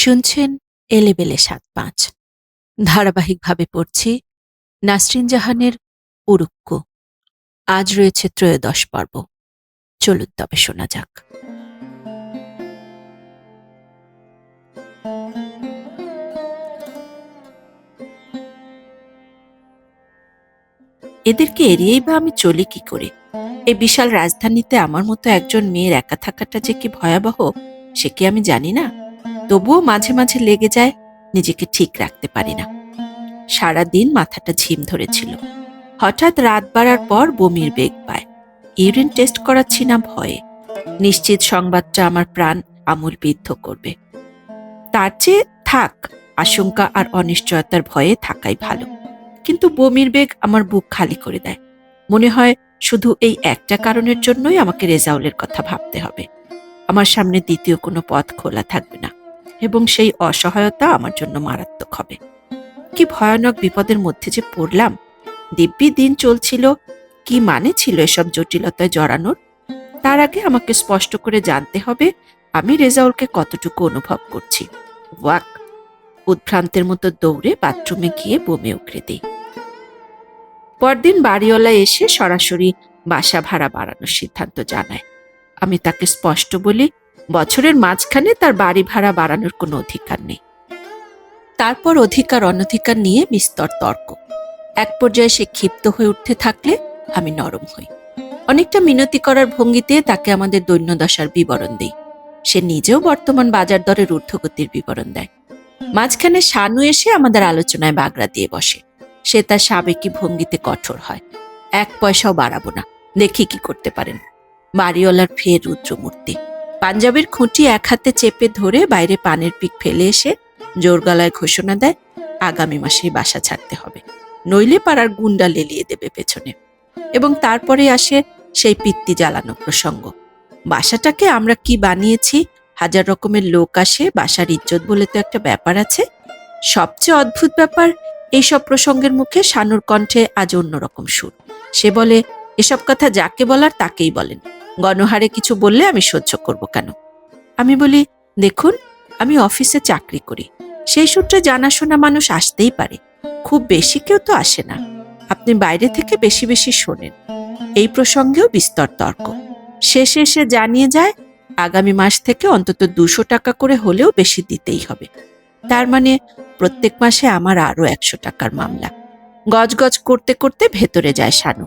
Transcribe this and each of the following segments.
শুনছেন এলেবেলে ৭-৫ ধারাবাহিকভাবে পড়ছি নাসরিন জাহানের উড়ুক্কু। আজ রয়েছে ত্রয়োদশ পর্ব। চলুন তবে শোনা যাক। এদেরকে এড়িয়েই বা আমি চলি কি করে? এই বিশাল রাজধানীতে আমার মতো একজন মেয়ের একা থাকাটা যে কি ভয়াবহ সে কি আমি জানি না। তবুও মাঝে মাঝে লেগে যায়, নিজেকে ঠিক রাখতে পারি না। সারাদিন মাথাটা ঝিম ধরেছিল। হঠাৎ রাত বাড়ার পর বমির বেগ পায়। ইউরিন টেস্ট করাচ্ছি না ভয়ে। নিশ্চিত সংবাদটা আমার প্রাণ আমূল বিদ্ধ করবে। তার চেয়ে থাক, আশঙ্কা আর অনিশ্চয়তার ভয়ে থাকাই ভালো। কিন্তু বমির বেগ আমার বুক খালি করে দেয়। মনে হয় শুধু এই একটা কারণের জন্যই আমাকে রেজাউলের কথা ভাবতে হবে। আমার সামনে দ্বিতীয় কোনো পথ খোলা থাকবে না এবং সেই অসহায়তা আমার জন্য মারাত্মক হবে। কি ভয়ানক বিপদের মধ্যে যে পড়লাম। দিব্যি দিন চলছিল, কি মানে ছিল এসব জটিলতায় জড়ানোর? তার আগে আমাকে স্পষ্ট করে জানতে হবে আমি রেজাউলকে কতটুকু অনুভব করছি। ওয়াক! উদ্ভ্রান্তের মতো দৌড়ে বাথরুমে গিয়ে বমি উগরে দিই। পরদিন বাড়িওয়ালা এসে সরাসরি বাসা ভাড়া বাড়ানোর সিদ্ধান্ত জানায়। আমি তাকে স্পষ্ট বলি, বছরের মাঝখানে তার বাড়ি ভাড়া বাড়ানোর কোনো অধিকার নেই। তারপর অধিকার অনধিকার নিয়ে বিস্তর তর্ক। এক পর্যায়ে সে ক্ষিপ্ত হয়ে উঠতে থাকলে আমি নরম হই। অনেকটা মিনতি করার ভঙ্গিতে তাকে আমাদের দৈন্যদশার বিবরণ দিই। সে নিজেও বর্তমান বাজার দরের ঊর্ধ্বগতির বিবরণ দেয়। মাঝখানে শানু এসে আমাদের আলোচনায় বাগড়া দিয়ে বসে। সে তার সাবেকি ভঙ্গিতে কঠোর হয়। ১ পয়সাও বাড়াবো না, দেখি কি করতে পারেন। বাড়িওয়ালার ফের রুদ্রমূর্তি। পাঞ্জাবের খুঁটি এক হাতে চেপে ধরে বাইরে পানের পিক ফেলে এসে জোর গলায় ঘোষণা দেয়, আগামী মাসেই বাসা ছাড়তে হবে, নইলে পাড়ার গুন্ডা লেলিয়ে দেবে পেছনে। এবং তারপরে আসে সেই পিত্তি জ্বালানো প্রসঙ্গ। বাসাটাকে আমরা কি বানিয়েছি, হাজার রকমের লোক আসে, বাসার ইজ্জত বলে তো একটা ব্যাপার আছে। সবচেয়ে অদ্ভুত ব্যাপার, এইসব প্রসঙ্গের মুখে শানুর কণ্ঠে আজ অন্যরকম সুর। সে বলে, এসব কথা যাকে বলার তাকেই বলেন, গণহারে কিছু বললে আমি সহ্য করব কেন? আমি বলি, দেখুন, আমি অফিসে চাকরি করি, সেই সূত্রে জানাশোনা মানুষ আসতেই পারে, খুব বেশি কেউ তো আসে না। আপনি বাইরে থেকে বেশি বেশি শোনেন। এই প্রসঙ্গেও বিস্তর তর্ক। শেষে সে জানিয়ে যায় আগামী মাস থেকে অন্তত ২০০ টাকা করে হলেও বেশি দিতেই হবে। তার মানে প্রত্যেক মাসে আমার আরো ১০০ টাকার মামলা। গজগজ করতে করতে ভেতরে যায় শানু।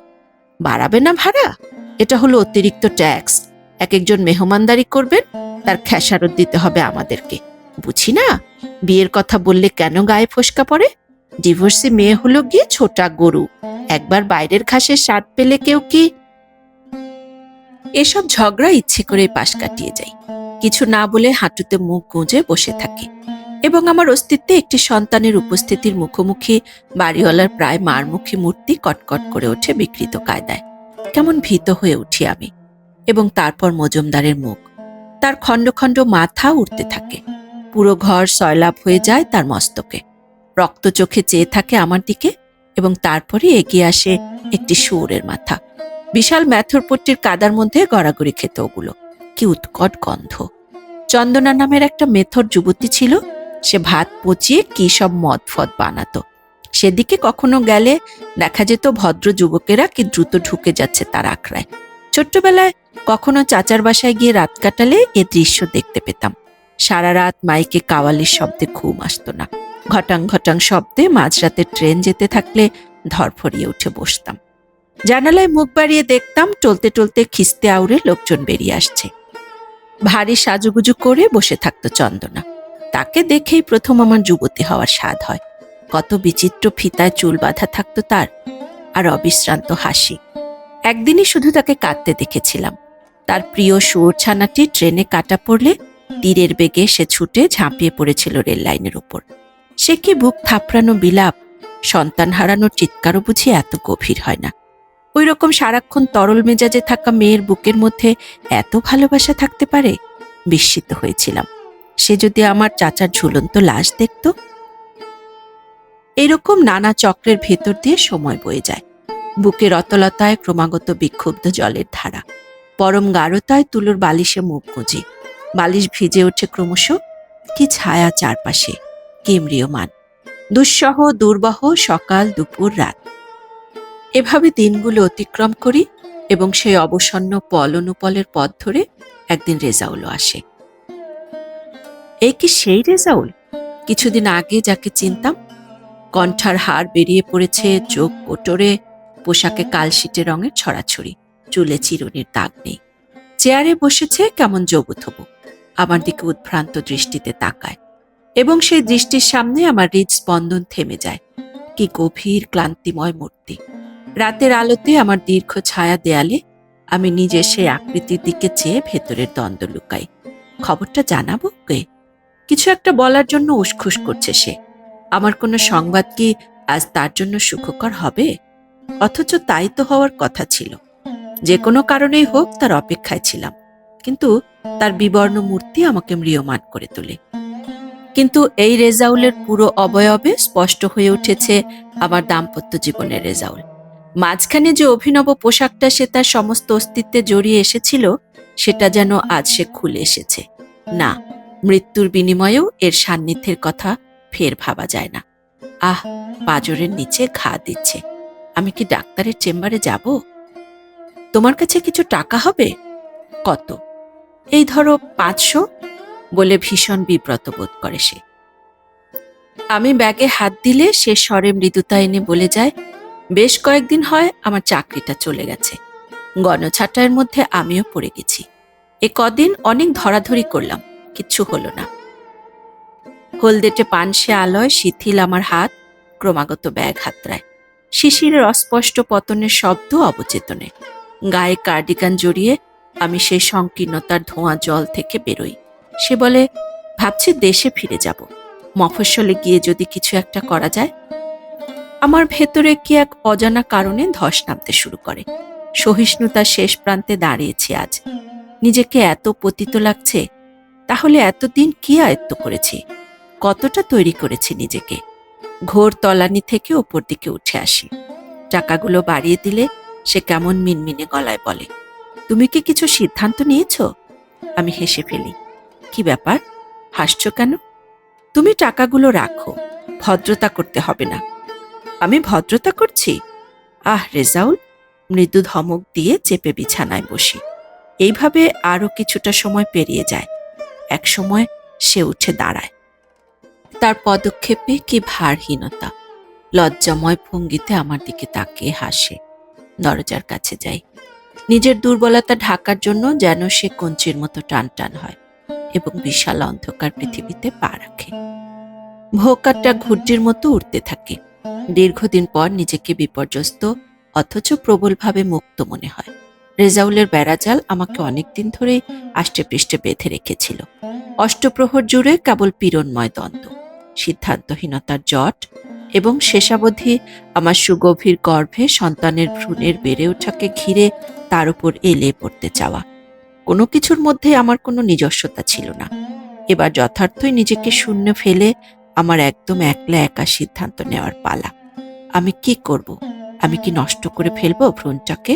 বাড়াবে না ভাড়া? এটা হলো অতিরিক্ত ট্যাক্স। এক একজন মেহমানদারি করবেন, তার খেসারত দিতে হবে আমাদেরকে। বুঝি না, বিয়ের কথা বললে কেন গায়ে ফোসকা পড়ে? ডিভোর্সি মেয়ে হলো গিয়ে ছোটা গরু, একবার বাইরের ঘাসের স্বাদ পেলে কেউ কি? এসব ঝগড়া ইচ্ছে করে পাশ কাটিয়ে যাই। কিছু না বলে হাঁটুতে মুখ গুঁজে বসে থাকি এবং আমার অস্তিত্বে একটি সন্তানের উপস্থিতির মুখোমুখি বাড়িওয়ালার প্রায় মারমুখী মূর্তি কটকট করে ওঠে বিকৃত কায়দায়। কেমন ভীত হয়ে উঠি আমি। এবং তারপর মজুমদারের মুখ, তার খণ্ড খণ্ড মাথা উঠতে থাকে। পুরো ঘর সয়লাভ হয়ে যায় তার মস্তকে। রক্ত চোখে চেয়ে থাকে আমার দিকে এবং তারপরে এগিয়ে আসে একটি শুয়োরের মাথা। বিশাল ম্যাথরপট্টির কাদার মধ্যে গড়াগড়ি খেত ওগুলো। কি উৎকট গন্ধ। চন্দনা নামের একটা মেথর যুবতী ছিল, সে ভাত পচিয়ে কি সব মদ ফদ বানাতো। সেদিকে কখনো গেলে দেখা যেত ভদ্র যুবকেরা কি দ্রুত ঢুকে যাচ্ছে তার আখড়ায়। ছোট্টবেলায় কখনো চাচার বাসায় গিয়ে রাত কাটালে এ দৃশ্য দেখতে পেতাম। সারা রাত মাইকে কাওয়ালির শব্দে ঘুম আসতো না। ঘটাং ঘটাং শব্দে মাঝরাতে ট্রেন যেতে থাকলে ধরফরিয়ে উঠে বসতাম। জানালায় মুখ বাড়িয়ে দেখতাম টলতে টলতে খিস্তে আউড়ে লোকজন বেরিয়ে আসছে। ভারী সাজুগুজু করে বসে থাকতো চন্দনা। তাকে দেখেই প্রথম আমার যুবতী হওয়ার স্বাদ হয়। কত বিচিত্র ফিতায় চুল বাঁধা থাকতো তার, আর অবিশ্রান্ত হাসি। একদিনই শুধু তাকে কাঁদতে দেখেছিলাম। তার প্রিয় শুয়োর ছানাটি ট্রেনে কাটা পড়লে তীরের বেগে সে ছুটে ঝাঁপিয়ে পড়েছিল রেল লাইনের উপর। সে কি বুক থাপড়ানো বিলাপ! সন্তান হারানোর চিৎকারও বুঝি এত গভীর হয় না। ওই রকম সারাক্ষণ তরল মেজাজে থাকা মেয়ের বুকের মধ্যে এত ভালোবাসা থাকতে পারে? বিস্মিত হয়েছিলাম। সে যদি আমার চাচার ঝুলন্ত লাশ দেখত। এরকম নানা চক্রের ভেতর দিয়ে সময় বয়ে যায়। বুকের অতলতায় ক্রমাগত বিক্ষুব্ধ জলের ধারা, পরম গাঢ়তায় তুলোর বালিশে মুখ গুঁজি। বালিশ ভিজে ওঠে ক্রমশ। কি ছায়া চারপাশে, কি ম্রিয়মান, দুঃসহ দুর্বহ সকাল দুপুর রাত। এভাবে দিনগুলো অতিক্রম করি এবং সেই অবসন্ন পল অনুপলের পথ ধরে একদিন রেজাউলও আসে। এই কি সেই রেজাউল, কিছুদিন আগে যাকে চিনতাম? কণ্ঠার হাড় বেরিয়ে পড়েছে, চোখ কোটরে, পোশাকে কালশিটে রঙের ছড়াছড়ি, চুলে চিরুনির দাগ নেই। চেয়ারে বসেছে কেমন জবুথবু, আমার দিকে উদ্ভ্রান্ত দৃষ্টিতে তাকায় এবং সেই দৃষ্টির সামনে আমার হৃদস্পন্দন থেমে যায়। কি গভীর ক্লান্তিময় মূর্তি! রাতের আলোতে আমার দীর্ঘ ছায়া দেয়ালে আমি নিজের সেই আকৃতির দিকে চেয়ে ভেতরের দ্বন্দ্ব লুকাই। খবরটা জানাবো কে? কিছু একটা বলার জন্য উসখুস করছে সে। আমার কোনো সংবাদ কি আজ তার জন্য সুখকর হবে? অথচ তাই তো হওয়ার কথা ছিল। যে কোনো কারণেই হোক তার অপেক্ষায় ছিলাম, কিন্তু তার বিবর্ণ মূর্তি আমাকে ম্রিয়মান করে তোলে। কিন্তু এই রেজাউলের পুরো অবয়বে স্পষ্ট হয়ে উঠেছে আমার দাম্পত্য জীবনের রেজাউল। মাঝখানে যে অভিনব পোশাকটা সে তার সমস্ত অস্তিত্বে জড়িয়ে এসেছিল, সেটা যেন আজ সে খুলে এসেছে। না, মৃত্যুর বিনিময়েও এর সান্নিধ্যের কথা ফের ভাবা যায় না। আহ, পাঁজরের নিচে ঘা দিচ্ছে। আমি কি ডাক্তারের চেম্বারে যাব? তোমার কাছে কিছু টাকা হবে? কত? এই ধরো 500, বলে ভীষণ বিব্রত বোধ করে সে। আমি ব্যাগে হাত দিলে সে স্বরে মৃদুতা এনে বলে যায়, বেশ কয়েকদিন হয় আমার চাকরিটা চলে গেছে। গণছাটাইয়ের মধ্যে আমিও পড়ে গেছি। এ কদিন অনেক ধরাধরি করলাম, কিচ্ছু হলো না। হলদেটে পানসে আলয় শিথিল আমার হাত ক্রমাগত ব্যাগ হাতড়ায়। শিশিরের অস্পষ্ট পতনের শব্দ অবচেতনে। গায়ে কার্ডিগান জড়িয়ে আমি সেই সংকীর্ণতার ধোঁয়া জল থেকে বেরোই। সে বলে, ভাবছি দেশে ফিরে যাব, মফস্বলে গিয়ে যদি কিছু একটা করা যায়। আমার ভেতরে কি এক অজানা কারণে ধস নামতে শুরু করে। সহিষ্ণুতার শেষ প্রান্তে দাঁড়িয়েছি আজ। নিজেকে এত পতিত লাগছে। তাহলে এতদিন কি আয়ত্ত করেছি, কতটা তৈরি করেছি নিজেকে। ঘোর তলানি থেকে ওপর দিকে উঠে আসি। টাকাগুলো বাড়িয়ে দিলে সে কেমন মিনমিনে গলায় বলে, তুমি কি কিছু সিদ্ধান্ত নিয়েছ? আমি হেসে ফেলি। কি ব্যাপার, হাসছ কেন? তুমি টাকাগুলো রাখো, ভদ্রতা করতে হবে না। আমি ভদ্রতা করছি? আহ রেজাউল, মৃদু ধমক দিয়ে চেপে বিছানায় বসি। এইভাবে আরো কিছুটা সময় পেরিয়ে যায়। এক সময় সে উঠে দাঁড়ায়। তার পদক্ষেপে কি ভারহীনতা! লজ্জাময় ভঙ্গিতে আমার দিকে তাকিয়ে হাসে। দরজার কাছে যাই। নিজের দুর্বলতা ঢাকার জন্য যেন সে কঞ্চির মতো টান টান হয় এবং বিশাল অন্ধকার পৃথিবীতে পা রাখে। ভোকারটা ঘুর্জির মতো উঠতে থাকে। দীর্ঘদিন পর নিজেকে বিপর্যস্ত অথচ প্রবলভাবে মুক্ত মনে হয়। রেজাউলের বেড়াজাল আমাকে অনেকদিন ধরেই আষ্টেপৃষ্ঠে বেঁধে রেখেছিল। অষ্টপ্রহর জুড়ে কেবল পীড়নময় দ্বন্দ্ব, সিদ্ধান্তহীনতার জট এবং শেষাবধি আমার সুগভীর গর্ভে সন্তানের ভ্রূণের বেড়ে ওঠাকে ঘিরে তার উপর এলে পড়তে চাওয়া। কোনো কিছুর মধ্যে আমার কোনো নিজস্বতা ছিল না। এবার যথার্থই নিজেকে শূন্য ফেলে আমার একদম একলা একা সিদ্ধান্ত নেওয়ার পালা। আমি কি করব? আমি কি নষ্ট করে ফেলবো ভ্রূণটাকে?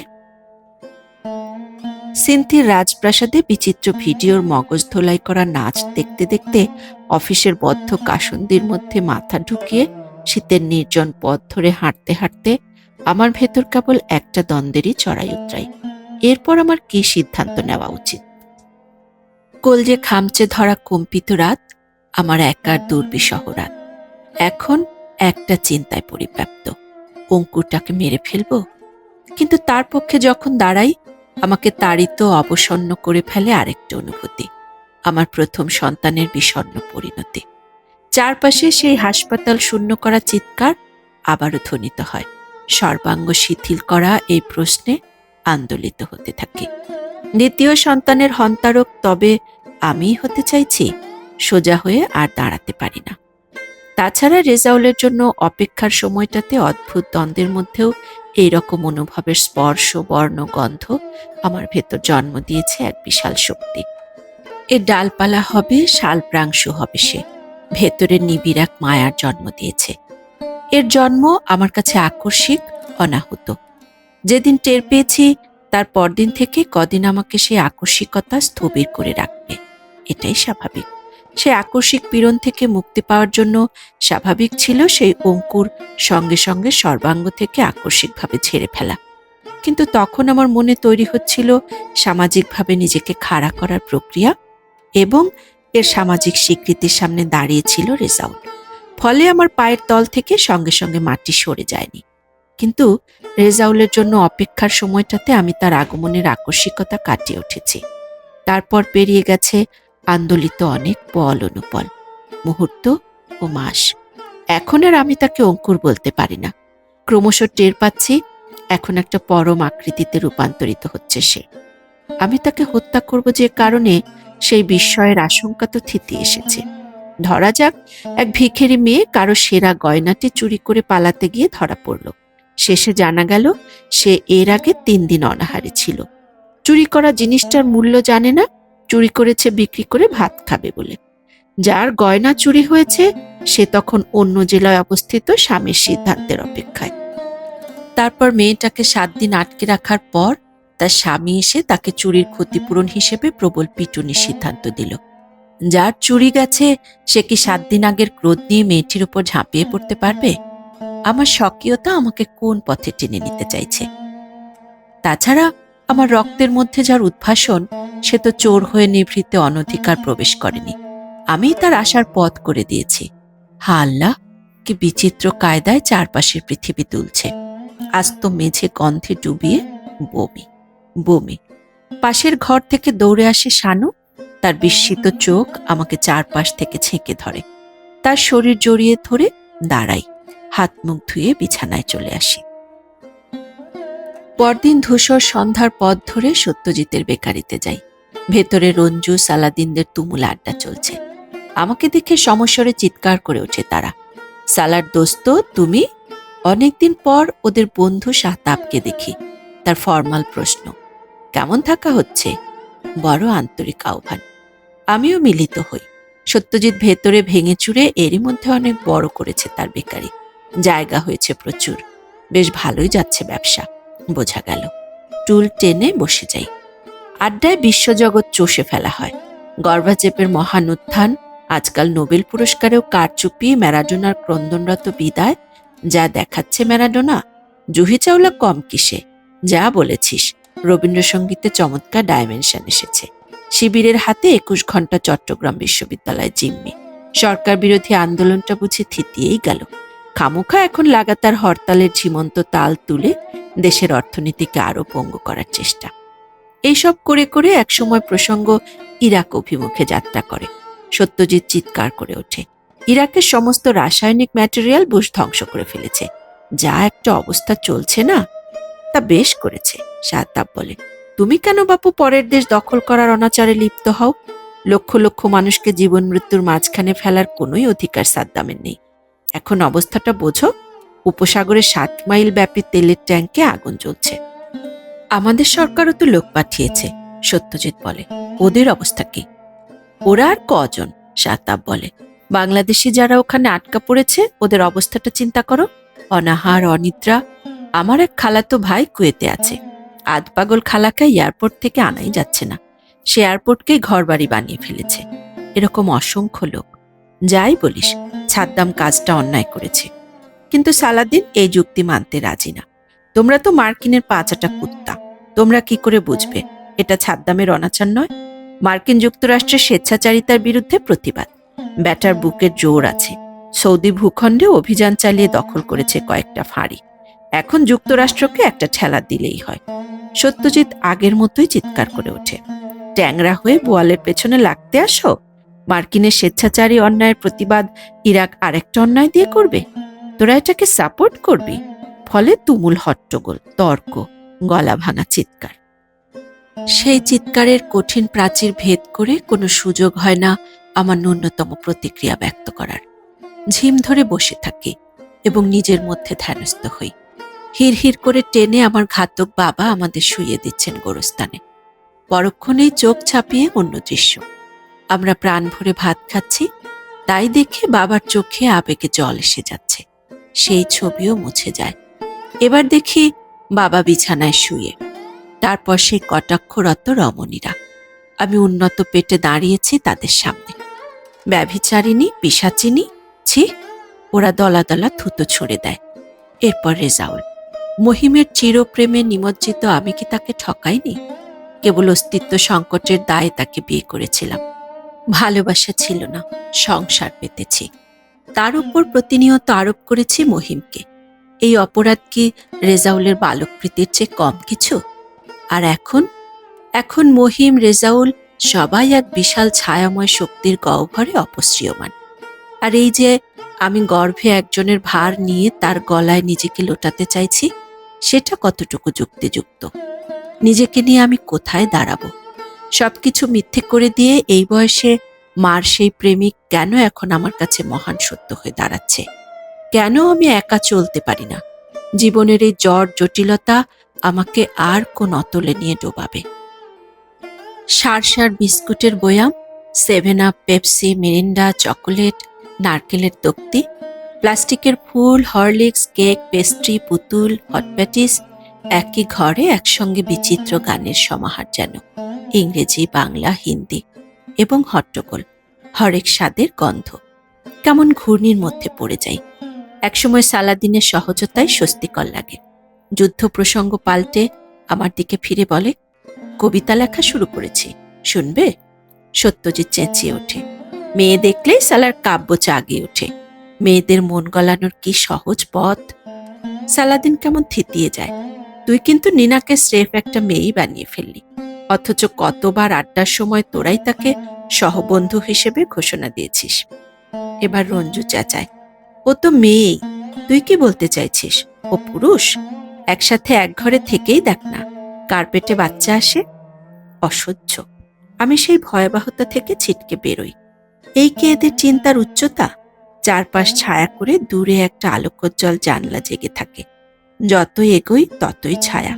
সিন্থির রাজপ্রাসাদে বিচিত্র ভিডিওর মগজ ধোলাই করা নাচ দেখতে দেখতে অফিসের বদ্ধ কাসন্দির মধ্যে মাথা ঢুকিয়ে শীতের নির্জন পথ ধরে হাঁটতে হাঁটতে আমার ভেতর কেবল একটা দ্বন্দ্বেরই চড়াই উতরাই। এরপর আমার কি সিদ্ধান্ত নেওয়া উচিত? কলজে খামচে ধরা কম্পিত রাত, আমার একার দুর্বিষহ রাত। এখন একটা চিন্তায় পরিব্যাপ্ত, অঙ্কুরটাকে মেরে ফেলব। কিন্তু তার পক্ষে যখন দাঁড়াই, আমাকে তাড়িত অবসন্ন করে ফেলে আরেকটা অনুভূতি, আমার প্রথম সন্তানের বিষণ্ণ পরিণতি। চারপাশে সেই হাসপাতাল শূন্য করা চিৎকার আবারও ধ্বনিত হয়। সর্বাঙ্গ শিথিল করা এই প্রশ্নে আন্দোলিত হতে থাকে। দ্বিতীয় সন্তানের হন্তারক তবে আমিই হতে চাইছি? সোজা হয়ে আর দাঁড়াতে পারি না। তাছাড়া রেজাউলের জন্য অপেক্ষার সময়টাতে অদ্ভুত দ্বন্দ্বের মধ্যেও এইরকম অনুভবের স্পর্শ বর্ণ গন্ধ আমার ভেতর জন্ম দিয়েছে এক বিশাল শক্তি। এর ডালপালা হবে, শালপ্রাংশু হবে সে, ভেতরে নিবিড় এক মায়ার জন্ম দিয়েছে। এর জন্ম আমার কাছে আকস্মিক, অনাহুত। যেদিন টের পেয়েছি তার পরদিন থেকে কদিন আমাকে সেই আকস্মিকতা স্থবির করে রাখবে, এটাই স্বাভাবিক। সে আকস্মিক পীড়ন থেকে মুক্তি পাওয়ার জন্য স্বাভাবিক ছিল সেই অঙ্কুর সঙ্গে সঙ্গে সর্বাঙ্গ থেকে আকস্মিকভাবে ঝেড়ে ফেলা। কিন্তু তখন আমার মনে তৈরি হচ্ছিল সামাজিকভাবে নিজেকে খাড়া করার প্রক্রিয়া, এবং এর সামাজিক স্বীকৃতির সামনে দাঁড়িয়েছিল রেজাউল। ফলে আমার পায়ের তল থেকে সঙ্গে সঙ্গে মাটি সরে যায়নি। কিন্তু রেজাউলের জন্য অপেক্ষার সময়টাতে আমি তার আগমনের আকস্মিকতা কাটিয়ে উঠেছি। তারপর পেরিয়ে গেছে আন্দোলিত অনেক পল অনুপল, মুহূর্ত ও মাস। এখন আর আমি তাকে অঙ্কুর বলতে পারি না। ক্রমশ টের পাচ্ছি এখন একটা পরম আকৃতিতে রূপান্তরিত হচ্ছে সে। আমি তাকে হত্যা করব যে কারণে, সেই বিস্ময়ের আশঙ্কা তো থিতিয়ে এসেছে। ধরা যাক এক ভিখারি মেয়ে কারো সেরা গয়নাটি চুরি করে পালাতে গিয়ে ধরা পড়ল। শেষে জানা গেল সে এর আগে 3 দিন অনাহারে ছিল। চুরি করা জিনিসটার মূল্য জানে না, চুরি করেছে বিক্রি করে ভাত খাবে বলে। যার গয়না চুরি হয়েছে সে তখন অন্য জেলায় অবস্থিত স্বামীর সিদ্ধান্তের অপেক্ষায়। তারপর মেয়েটাকে 7 দিন আটকে রাখার পর তার স্বামী এসে তাকে চুরির ক্ষতিপূরণ হিসেবে প্রবল পিটুনির সিদ্ধান্ত দিল। যার চুরি গেছে সে কি 7 দিন আগের ক্রোধ নিয়ে মেয়েটির উপর ঝাঁপিয়ে পড়তে পারবে? আমার স্বকীয়তা আমাকে কোন পথে টেনে নিতে চাইছে? তাছাড়া আমার রক্তের মধ্যে যার উদ্ভাসন, সে তো চোর হয়ে নিভৃতে অনধিকার প্রবেশ করেনি। আমি তার আসার পথ করে দিয়েছি। হা আল্লাহ, কি বিচিত্র কায়দায় চারপাশের পৃথিবী দুলছে। আস্ত মেঝে গন্ধে ডুবিয়ে বমি বমি। পাশের ঘর থেকে দৌড়ে আসে শানু। তার বিস্মিত চোখ আমাকে চারপাশ থেকে ছেঁকে ধরে। তার শরীর জড়িয়ে ধরে দাঁড়াই, হাত মুখ ধুয়ে বিছানায় চলে আসি। পরদিন ধূসর সন্ধ্যার পথ ধরে সত্যজিতের বেকারিতে যাই। ভেতরে রঞ্জু সালাদিনদের তুমুল আড্ডা চলছে। আমাকে দেখে সমস্বরে চিৎকার করে ওঠে তারা, সালার দোস্ত তুমি? অনেকদিন পর ওদের বন্ধু শাহতাবকে দেখি। তার ফরমাল প্রশ্ন, কেমন থাকা হচ্ছে? বড় আন্তরিক আহ্বান। আমিও মিলিত হই। সত্যজিৎ ভেতরে ভেঙে চুরে এরই মধ্যে অনেক বড় করেছে তার বেকারি। জায়গা হয়েছে প্রচুর। বেশ ভালোই যাচ্ছে ব্যবসা, বোঝা গেল। টুল টেনে বসে যাই। আড্ডায় বিশ্বজগৎ চষে ফেলা হয়। গর্বাচেপের মহান উত্থান, আজকাল নোবেল পুরস্কারেও কারচুপি, ম্যারাডোনার ক্রন্দনরত বিদায়। যা দেখাচ্ছে ম্যারাডোনা, জুহি চাওলা কম কিসে। যা বলেছিস, রবীন্দ্রসঙ্গীতে চমৎকার ডাইমেনশন এসেছে। শিবিরের হাতে 21 ঘন্টা চট্টগ্রাম বিশ্ববিদ্যালয় জিম্মি। সরকার বিরোধী আন্দোলনটা বুঝি থিতিয়েই গেল। খামোখা এখন লাগাতার হরতালের ঝিমন্ত তাল তুলে দেশের অর্থনীতিকে আরো পঙ্গু করার চেষ্টা। এইসব করে করে একসময় প্রসঙ্গ ইরাক অভিমুখে যাত্রা করে। সত্যজিৎ চিৎকার করে ওঠে, ইরাকের সমস্ত রাসায়নিক ম্যাটেরিয়াল বুশ ধ্বংস করে ফেলেছে। যা একটা অবস্থা চলছে না, তা বেশ করেছে। শাহতাব বলে, তুমি কেন বাপু পরের দেশ দখল করার অনাচারে লিপ্ত হও? লক্ষ লক্ষ মানুষকে জীবন মৃত্যুর মাঝখানে ফেলার কোনোই অধিকার সাদ্দামের নেই। এখন অবস্থাটা বোঝো, উপসাগরে 60 মাইল ব্যাপী তেলের ট্যাঙ্কে আগুন জ্বলছে। আমাদের সরকারও তো লোক পাঠিয়েছে। সত্যজিৎ বলে, ওদের অবস্থা কি? ওরা আর কজন? শাহতাব বলে, বাংলাদেশি যারা ওখানে আটকা পড়েছে ওদের অবস্থাটা চিন্তা করো। অনাহার, অনিদ্রা। আমার এক খালাতো ভাই কুয়েতে আছে। আধপাগল খালাকে এয়ারপোর্ট থেকে আনাই যাচ্ছে না। সে এয়ারপোর্টকেই ঘরবাড়ি বানিয়ে ফেলেছে। এরকম অসংখ্য লোক। যাই বলিস, সাদ্দাম কাজটা অন্যায় করেছে। কিন্তু সালাদিন এই যুক্তি মানতে রাজি না। তোমরা তো মার্কিনের পাঁচাটা কুত্তা, তোমরা কি করে বুঝবে এটা সাদ্দামের অনাচার নয়? মার্কিন যুক্তরাষ্ট্রের স্বেচ্ছাচারিতার বিরুদ্ধে প্রতিবাদ। ব্যাটার বুকের জোর আছে। সৌদি ভূখণ্ডে অভিযান চালিয়ে দখল করেছে কয়েকটা ফাঁড়ি। এখন যুক্তরাষ্ট্রকে একটা ঠেলা দিলেই হয়। সত্যজিৎ আগের মতোই চিৎকার করে ওঠে, ট্যাংরা হয়ে বোয়ালের পেছনে লাগতে আসো? মার্কিনের স্বেচ্ছাচারী অন্যায়ের প্রতিবাদ ইরাক আরেকটা অন্যায় দিয়ে করবে? তোরা এটাকে সাপোর্ট করবি? ফলে তুমুল হট্টগোল, তর্ক, গলা ভাঙা চিৎকার। সেই চিৎকারের কঠিন প্রাচীর ভেদ করে কোনো সুযোগ হয় না আমার ন্যূনতম প্রতিক্রিয়া ব্যক্ত করার। ঝিম ধরে বসে থাকি এবং নিজের মধ্যে ধ্যানস্থ হই। হির হির করে টেনে আমার ঘাতক বাবা আমাদের শুইয়ে দিচ্ছেন গোরস্থানে। পরক্ষণেই চোখ ছাপিয়ে অন্য দৃশ্য। আমরা প্রাণ ভরে ভাত খাচ্ছি, তাই দেখে বাবার চোখে আবেগে জল এসে যাচ্ছে। সেই ছবিও মুছে যায়। এবার দেখি বাবা বিছানায় শুয়ে, তারপর সেই কটাক্ষরত রমণীরা। আমি উন্নত পেটে দাঁড়িয়েছি তাদের সামনে। ব্যভিচারিণী, পিশাচিনী, ছি, ওরা দলা দলা থুতো ছুঁড়ে দেয়। এরপর রেজাউল। মহিমের চিরপ্রেমে নিমজ্জিত আমি কি তাকে ঠকাইনি? কেবল অস্তিত্ব সংকটের দায়ে তাকে বিয়ে করেছিলাম। ভালোবাসা ছিল না, সংসার পেতেছি। তার উপর প্রতিনিয়ত আরোপ করেছি মহিমকে। এই অপরাধ কি রেজাউলের বালকপ্রীতির চেয়ে কম কিছু? আর এখন এখন মহিম, রেজাউল সবাই এক বিশাল ছায়াময় শক্তির গহ্বরে অপসৃয়মান। আর এই যে আমি গর্ভে একজনের ভার নিয়ে তার গলায় নিজেকে লোটাতে চাইছি, সেটা কতটুকু যুক্তিযুক্ত? নিজেকে নিয়ে আমি কোথায় দাঁড়াবো? সবকিছু মিথ্যে করে দিয়ে এই বয়সে মার সেই প্রেমিক কেন এখন আমার কাছে মহান সত্য হয়ে দাঁড়াচ্ছে? কেন আমি একা চলতে পারি না? জীবনের এই জড় জটিলতা আমাকে আর কোন অতলে নিয়ে ডোবাবে? সার সার বিস্কুটের বয়াম, 7 আপ, পেপসি, মিরিন্ডা, চকোলেট, নারকেলের তক্তি, প্লাস্টিকের ফুল, হরলিক্স, কেক, পেস্ট্রি, পুতুল, হটপ্যাটিস, একই ঘরে একসঙ্গে বিচিত্র গানের সমাহার যেন। ইংরেজি, বাংলা, হিন্দি এবং হট্টগোল, হরেক স্বাদের গন্ধ। কেমন ঘূর্ণির মধ্যে পড়ে যাই। একসময় সালাদিনের সহজতায় স্বস্তিকর লাগে। যুদ্ধ প্রসঙ্গ পাল্টে আমার দিকে ফিরে বলে, কবিতা লেখা শুরু করেছি, শুনবে? সত্যজিৎ চেঁচিয়ে ওঠে। মেয়ে দেখলেই সালার কাব্য জাগিয়ে ওঠে। মেয়েদের মন গলানোর কি সহজ পথ! সালাদিন কেমন থিতিয়ে যায়। তুই কিন্তু নিনাকে স্রেফ একটা মেয়েই বানিয়ে ফেললি, অথচ কতবার আড্ডার সময় তোরাই তাকে সহবন্ধু হিসেবে ঘোষণা দিয়েছিস। এবার রঞ্জু চেঁচায়, ও তো মেয়েই, তুই কি বলতে চাইছিস ও পুরুষ? একসাথে এক ঘরে থেকেই দেখ না, কার্পেটে বাচ্চা আসে। অসহ্য। আমি সেই ভয়াবহতা থেকে ছিটকে বেরোই। এই কি এদের চিন্তার উচ্চতা? চারপাশ ছায়া করে দূরে একটা আলোকোজ্জ্বল জানলা জেগে থাকে। যতই এগোই ততই ছায়া।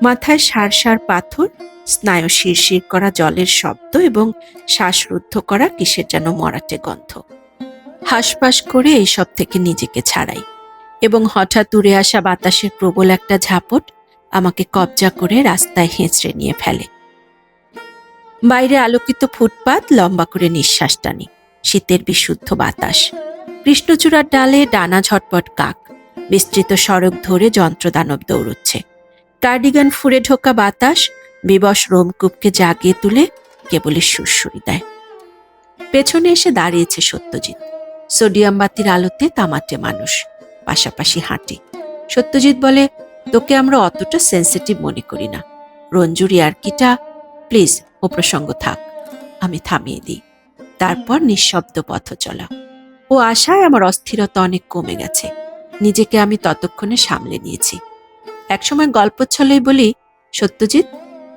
মাথায় সার সার পাথর, স্নায়ু শিরশির করা জলের শব্দ এবং শ্বাসরুদ্ধ করা কিসের যেন মরাটে গন্ধ। হাঁসফাঁস করে এইসব থেকে নিজেকে ছাড়াই এবং হঠাৎ উড়ে আসা বাতাসের প্রবল একটা ঝাপট আমাকে কবজা করে রাস্তায় হেঁচড়ে নিয়ে ফেলে। বাইরে আলোকিত ফুটপাত, লম্বা করে নিঃশ্বাস টানি। শীতের বিশুদ্ধ বাতাস। কৃষ্ণচূড়ার ডালে ডানা ঝটপট কাক। বিস্তৃত সড়ক ধরে যন্ত্রদানব দৌড়চ্ছে। কার্ডিগান ফুঁড়ে ঢোকা বাতাস বিবশ রোমকূপকে জাগিয়ে তুলে কেবলই সুরসুরি দেয়। পেছনে এসে দাঁড়িয়েছে সত্যজিৎ। সোডিয়াম বাতির আলোতে তামাটে মানুষ, পাশাপাশি হাঁটি। সত্যজিৎ বলে, তোকে আমরা অতটা সেন্সিটিভ মনে করি না। রঞ্জুর ইয়ার্কিটা, প্লিজ ও প্রসঙ্গ থাক। আমি থামিয়ে দিই। তারপর নিঃশব্দ পথ চলা। ও আশায় আমার অস্থিরতা অনেক কমে গেছে। নিজেকে আমি ততক্ষণে সামলে নিয়েছি। একসময় গল্প ছলেই বলি, সত্যজিৎ,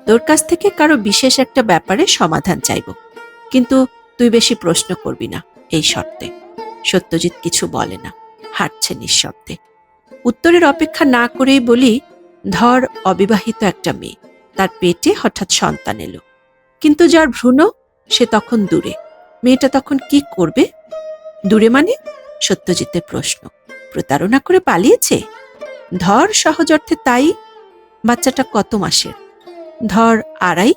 তোর কাছ থেকে কারো বিশেষ একটা ব্যাপারে সমাধান চাইব, কিন্তু তুই বেশি প্রশ্ন করবি না, এই শর্তে। সত্যজিৎ কিছু বলে না, হাঁটছে নিঃশব্দে। উত্তরের অপেক্ষা না করেই বলি, ধর অবিবাহিত একটা মেয়ে, তার পেটে হঠাৎ সন্তান এলো, কিন্তু যার ভ্রূণ, সে তখন দূরে। মেয়েটা তখন কি করবে? দূরে মানে? সত্যজিতের প্রশ্ন। প্রতারণা করে পালিয়েছে? ধর সহজ অর্থে তাই। বাচ্চাটা কত মাসের? ধর 2.5।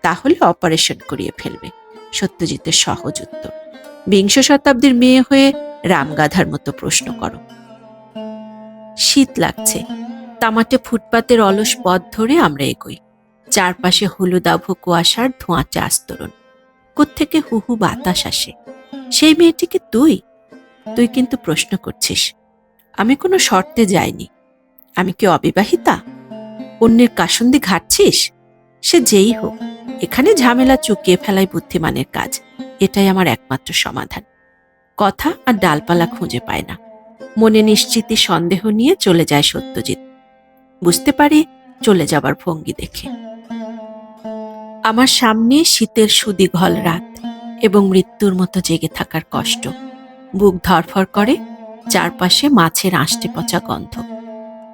তাহলে অপারেশন করিয়ে ফেলবে। সত্যজিতের সহজ উত্তর। বিংশ শতাব্দীর মেয়ে হয়ে রামগাধার মতো প্রশ্ন করো। শীত লাগছে। তামাটে ফুটপাতের অলস পথ ধরে আমরা এগোই। চারপাশে হলুদাভ কুয়াশার ধোঁয়াটে আস্তরণ। কোত্থেকে হু হু বাতাস আসে। সেই মেয়েটিকে তুই? তুই কিন্তু প্রশ্ন করছিস। আমি কোনো শর্তে যাইনি। আমি কি অবিবাহিতা? অন্যের কাসুন্দি ঘাটছিস? সে যেই হোক, এখানে ঝামেলা চুকিয়ে ফেলাই বুদ্ধিমানের কাজ। এটাই আমার একমাত্র সমাধান। কথা আর ডালপালা খুঁজে পায় না। মনে নিশ্চিতি সন্দেহ নিয়ে চলে যায় সত্যজিৎ। বুঝতে পারি চলে যাবার ভঙ্গি দেখে। আমার সামনে শীতের সুদীঘল রাত এবং মৃত্যুর মতো জেগে থাকার কষ্ট। বুক ধরফর করে। চারপাশে মাছের আষ্টে পচা গন্ধ।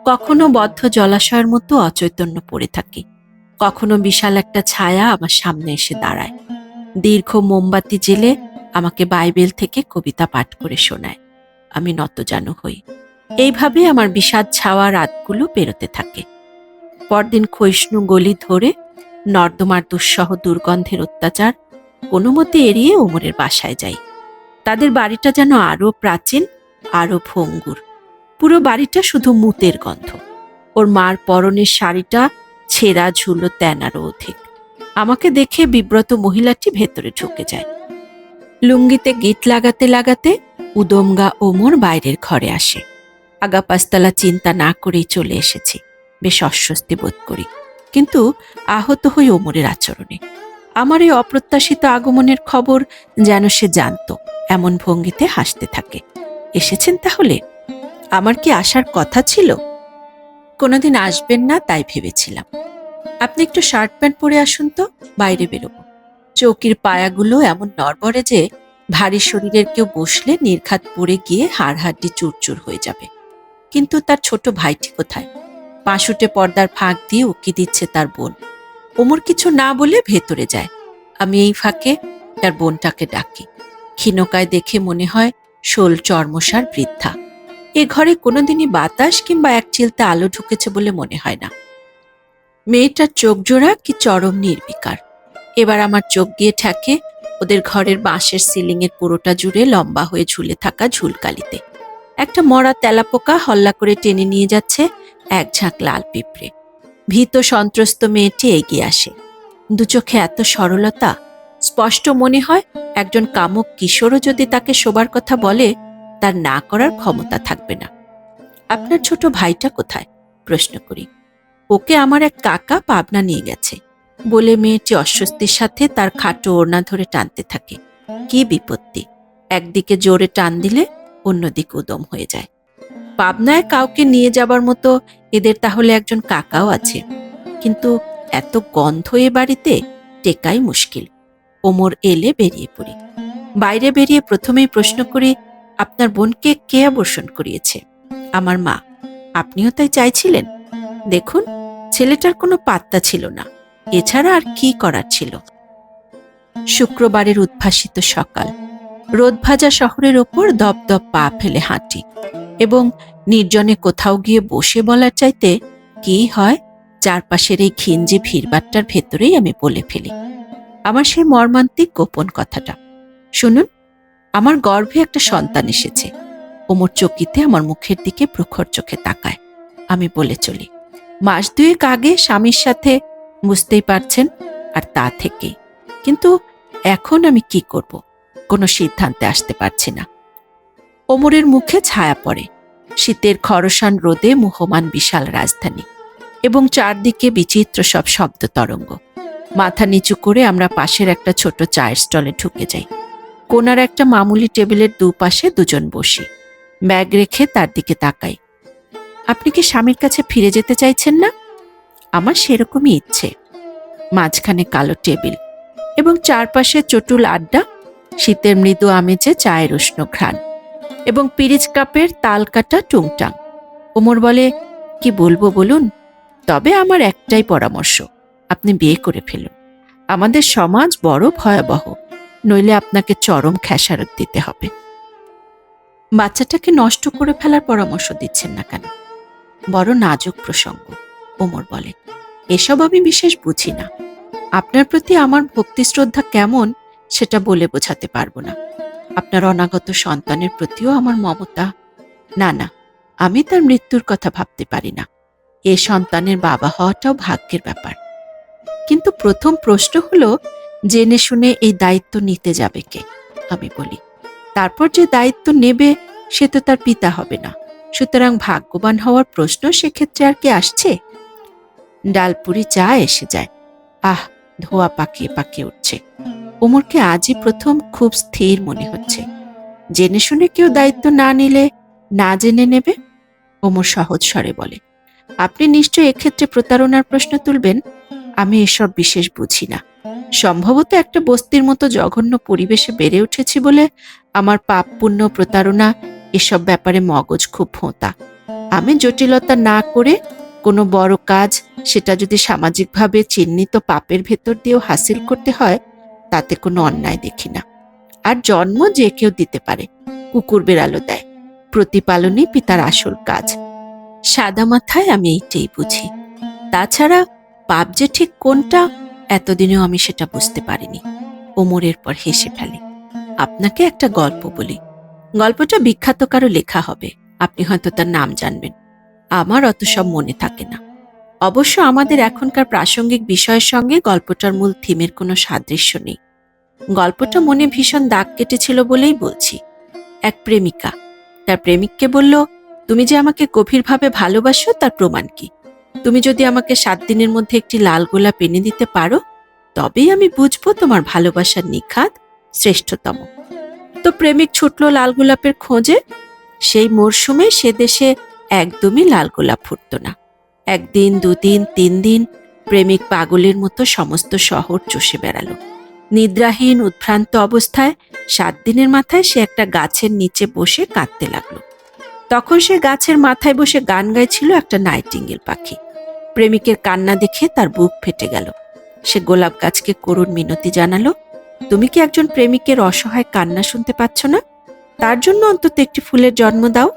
কখনো বদ্ধ জলাশয়ের মতো অচৈতন্য পড়ে থাকি, কখনো বিশাল একটা ছায়া আমার সামনে এসে দাঁড়ায়। দীর্ঘ মোমবাতি জেলে আমাকে বাইবেল থেকে কবিতা পাঠ করে শোনায়। আমি নতজানু হই। এইভাবে আমার বিষাদ ছাওয়া রাতগুলো পেরোতে থাকে। পরদিন ক্ষয়িষ্ণু গলি ধরে, নর্দমার দুঃসহ দুর্গন্ধের অত্যাচার, কোনো মতে এড়িয়ে ওমরের বাসায় যাই। তাদের বাড়িটা যেন আরো প্রাচীন, আরো ভঙ্গুর। পুরো বাড়িটা শুধু মুতের গন্ধ। ওর মার পরনের শাড়িটা ছেঁড়া ঝুলো তেনারও অধিক। আমাকে দেখে বিব্রত মহিলাটি ভেতরে ঢুকে যায়। লুঙ্গিতে গিট লাগাতে লাগাতে উদমগা ওমর বাইরের ঘরে আসে। আগাপাস্তলা চিন্তা না করেই চলে এসেছি। বেশ অস্বস্তি বোধ করি, কিন্তু আহত হই ওমরের আচরণে। আমার এই অপ্রত্যাশিত আগমনের খবর যেন সে জানত, এমন ভঙ্গিতে হাসতে থাকে। এসেছেন তাহলে? আমার কি আসার কথা ছিল? কোনোদিন আসবেন না তাই ভেবেছিলাম। আপনি একটু শার্ট প্যান্ট পরে আসুন তো, বাইরে বেরোবো। চৌকির পায়াগুলো এমন নড়বড়ে যে ভারী শরীরের কেউ বসলে নির্ঘাত পড়ে গিয়ে হাড়হাড্ডি চুরচুর হয়ে যাবে। কিন্তু তার ছোট ভাইটি কোথায়? পাশুটে পর্দার ফাঁক দিয়ে উকি দিচ্ছে তার বোন। ওমর কিছু না বলে ভেতরে যায়। আমি এই ফাঁকে তার বোনটাকে ডাকি। ক্ষীণকায় দেখে মনে হয় শোল চর্মসার বৃদ্ধা। এ ঘরে কোনোদিনই বাতাস কিংবা এক চিলতে আলো ঢুকেছে বলে মনে হয় না। মেয়েটার চোখ জোড়া কি চরম নির্বিকার। এবার আমার চোখ গিয়ে ঠেকে ওদের ঘরের বাঁশের সিলিংয়ের পুরোটা জুড়ে লম্বা হয়ে ঝুলে থাকা ঝুলকালিতে। একটা মরা তেলাপোকা হল্লা করে টেনে নিয়ে যাচ্ছে এক ঝাঁক লাল পিঁপড়ে। ভীত সন্ত্রস্ত মেয়েটি এগিয়ে আসে। দু চোখে এত সরলতা, স্পষ্ট মনে হয় একজন কামুক কিশোরও যদি তাকে শোবার কথা বলে তার না করার ক্ষমতা থাকবে না। আপনার ছোট ভাইটা কোথায়? প্রশ্ন করি। ওকে আমার এক কাকা পাবনা নিয়ে গেছে বলে মেয়েটি অস্বস্তির সাথে তার খাটো ওড়না ধরে টানতে থাকে। কি বিপত্তি! একদিকে জোরে টান দিলে অন্যদিকে উদম হয়ে যায়। পাবনায় কাউকে নিয়ে যাবার মতো এদের তাহলে একজন কাকাও আছে, কিন্তু এত গন্ধ এ বাড়িতে টেকাই মুশকিল। ওমর এলে বেরিয়ে পড়ি। বাইরে বেরিয়ে প্রথমেই প্রশ্ন করি, আপনার বোনকে কে আবর্ষণ করিয়েছে? আমার মা। আপনিও তাই চাইছিলেন? দেখুন, ছেলেটার কোনো পাত্তা ছিল না, এছাড়া আর কি করার ছিল। শুক্রবারের উদ্ভাসিত সকাল। রোদভাজা শহরের ওপর দপদপ পা ফেলে হাঁটি এবং নির্জনে কোথাও গিয়ে বসে বলার চাইতে কি হয় চারপাশের এই ঘিঞ্জি ভিড়বাট্টার ভেতরেই আমি বলে ফেলি আমার সেই মর্মান্তিক গোপন কথাটা। শুনুন, আমার গর্ভে একটা সন্তান এসেছে। ওমর চকিতে আমার মুখের দিকে প্রখর চোখে তাকায়। আমি বলে চলি, মাস দুয়েক আগে স্বামীর সাথে, বুঝতেই পারছেন, আর তা থেকেই। কিন্তু এখন আমি কি করব? কোনো সিদ্ধান্তে আসতে পারছি না। ওমরের মুখে ছায়া পড়ে। শীতের খরসান রোদে মুহমান বিশাল রাজধানী এবং চারদিকে বিচিত্র সব শব্দ তরঙ্গ। মাথা নিচু করে আমরা পাশের একটা ছোট চায়ের স্টলে ঢুকে যাই। কোনার একটা মামুলি টেবিলের দুপাশে দুজন বসি। ব্যাগ রেখে তার দিকে তাকাই। আপনি কি স্বামীর কাছে ফিরে যেতে চাইছেন না? আমার সেরকমই ইচ্ছে। মাঝখানে কালো টেবিল এবং চারপাশে চটুল আড্ডা, শীতের মৃদু আমেজে চায়ের উষ্ণ ঘ্রাণ এবং পিরিচ কাপের তাল কাটা টুংটাং। ওমর বলে, কি বলবো বলুন? তবে আমার একটাই পরামর্শ, আপনি বিয়ে করে ফেলুন। আমাদের সমাজ বড় ভয়াবহ, নইলে আপনাকে চরম খেসারত দিতে হবে। বাচ্চাটাকে নষ্ট করে ফেলার পরামর্শ দিচ্ছেন না কেন? বড় নাজুক প্রসঙ্গ, ওমর বলে। এসব আমি বিশেষ বুঝি না। আপনার প্রতি আমার ভক্তি শ্রদ্ধা কেমন সেটা বলে বোঝাতে পারবো না। আপনার অনাগত সন্তানের প্রতিও আমার মমতা। না না, আমি তার মৃত্যুর কথা ভাবতে পারি না। এ সন্তানের বাবা হওয়াটাও ভাগ্যের ব্যাপার। কিন্তু প্রথম প্রশ্ন হলো, জেনে শুনে এই দায়িত্ব নিতে যাবে কে? আমি বলি, তারপর যে দায়িত্ব নেবে সে তো তার পিতা হবে না, সুতরাং ভাগ্যবান হওয়ার প্রশ্ন সেক্ষেত্রে আর কি আসছে? ডালপুরি চা এসে যায়। আহ, ধোয়া পাকিয়ে পাকিয়ে উঠছে। ওমরকে আজই প্রথম খুব স্থির মনে হচ্ছে। জেনে শুনে কেউ দায়িত্ব না নিলে না জেনে নেবে? ওমর সহজ স্বরে বলে, আপনি নিশ্চয় এক্ষেত্রে প্রতারণার প্রশ্ন তুলবেন। আমি এসব বিশেষ বুঝি না। সম্ভবত একটা বস্তির মতো জঘন্য পরিবেশে বেড়ে উঠেছি বলে আমার পাপ পুণ্য প্রতারণা এসব ব্যাপারে মগজ খুব ভোঁতা। আমি জটিলতা না করে কোনো বড় কাজ, সেটা যদি সামাজিকভাবে চিহ্নিত পাপের ভেতর দিয়েও হাসিল করতে হয়, তাতে কোনো অন্যায় দেখি না। আর জন্ম যে কেউ দিতে পারে, কুকুর বেড়ালও দেয়। প্রতিপালনই পিতার আসল কাজ। সাদা মাথায় আমি এইটাই বুঝি। তাছাড়া পাপ যে ঠিক কোনটা এতদিনেও আমি সেটা বুঝতে পারিনি। ওমরের পর হেসে ফেলে। আপনাকে একটা গল্প বলি। গল্পটা বিখ্যাত কারো লেখা হবে, আপনি হয়তো তার নাম জানবেন। আমার অত সব মনে থাকে না। অবশ্য আমাদের এখনকার প্রাসঙ্গিক বিষয়ের সঙ্গে গল্পটার মূল থিমের কোনো সাদৃশ্য নেই। গল্পটা মনে ভীষণ দাগ কেটেছিল বলেই বলছি। এক প্রেমিকা তার প্রেমিককে বলল, তুমি যে আমাকে গভীরভাবে ভালোবাসো তার প্রমাণ কি? তুমি যদি আমাকে 7 দিনের মধ্যে একটি লাল গোলাপ এনে দিতে পারো, তবেই আমি বুঝবো তোমার ভালোবাসার নিখাত শ্রেষ্ঠতম। তো প্রেমিক ছুটল লাল গোলাপের খোঁজে। সেই মরশুমে সে দেশে একদমই লাল গোলাপ ফুটত না। 1 দিন 2 দিন 3 দিন প্রেমিক পাগলের মতো সমস্ত শহর চষে বেড়ালো। নিদ্রাহীন উদ্ভ্রান্ত অবস্থায় 7 দিনের মাথায় সে একটা গাছের নিচে বসে কাঁদতে লাগলো। তখন সে গাছের মাথায় বসে গান গাইছিল একটা নাইটিঙ্গেল পাখি। প্রেমিকের কান্না দেখে তার বুক ফেটে গেল। সে গোলাপ গাছকে করুণ মিনতি জানালো, তুমি কি একজন প্রেমিকের অসহায় কান্না শুনতে পাচ্ছ না? তার জন্য অন্তত একটি ফুলের জন্ম দাও।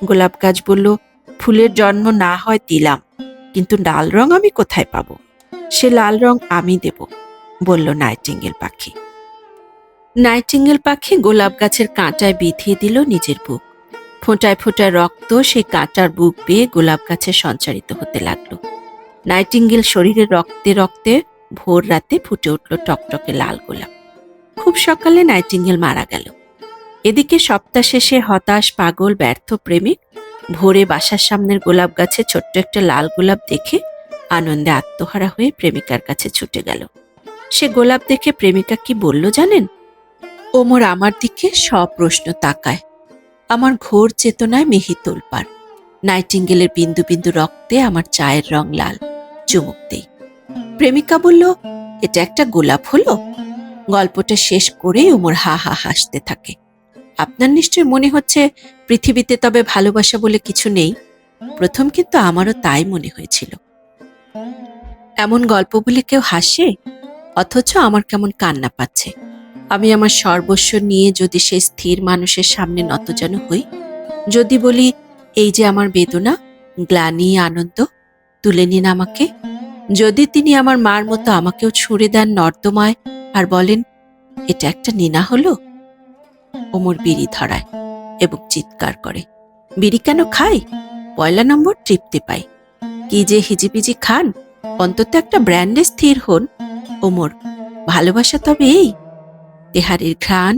গোলাপ গাছ বলল, ফুলের জন্ম না হয় দিলাম, কিন্তু লাল রং আমি কোথায় পাবো? সে লাল রং আমি দেব, বলল নাইটিঙ্গেল পাখি। নাইটিঙ্গেল পাখি গোলাপ গাছের কাঁটায় বিধিয়ে দিল নিজের বুক। ফোঁটায় ফোঁটায় রক্ত সেই কাঁটার বুক বেয়ে গোলাপ গাছে সঞ্চারিত হতে লাগলো। নাইটিঙ্গেল শরীরে রক্তে রক্তে ভোর রাতে ফুটে উঠল টকটকে লাল গোলাপ। খুব সকালে নাইটিঙ্গেল মারা গেল। এদিকে সপ্তাহ শেষে হতাশ পাগল ব্যর্থ প্রেমিক ভোরে বাসার সামনের গোলাপ গাছে ছোট্ট একটা লাল গোলাপ দেখে আনন্দে আত্মহারা হয়ে প্রেমিকার কাছে ছুটে গেল। সে গোলাপ দেখে প্রেমিকা কি বলল জানেন? ওমর আমার দিকে সপ্রশ্ন তাকায়। আমার ঘোর চেতনায় মেহি তোলপাড়। নাইটিঙ্গেলের বিন্দু বিন্দু রক্তে আমার চায়ের রং লাল। চুমুক দেই। প্রেমিকা বলল, এটা একটা গোলাপ হলো? গল্পটা শেষ করেই ওমর হা হা হাসতে থাকে। আপনার নিশ্চয় মনে হচ্ছে পৃথিবীতে তবে ভালোবাসা বলে কিছু নেই। প্রথম কিন্তু আমারও তাই মনে হয়েছিল। এমন গল্প বলে কেউ হাসে, অথচ আমার কেমন কান্না পাচ্ছে। আমি আমার সর্বস্ব নিয়ে যদি সেই স্থির মানুষের সামনে নতজানু হই, যদি বলি, এই যে আমার বেদনা, গ্লানি, আনন্দ, তুলে নিন আমাকে। যদি তিনি আমার মার মতো আমাকেও ছুঁড়ে দেন নর্দমায় আর বলেন, এটা একটা নিনা হলো। ওমর বিড়ি ধরায় এবং চিৎকার করে, বিড়ি কেন খাই? 1 নম্বর তৃপ্তি পাই। কি যে হিজিবিজি খান, অন্তত একটা ব্র্যান্ডে স্থির হন। ওমর, ভালোবাসা তবে এই? তেহারির ঘ্রাণ,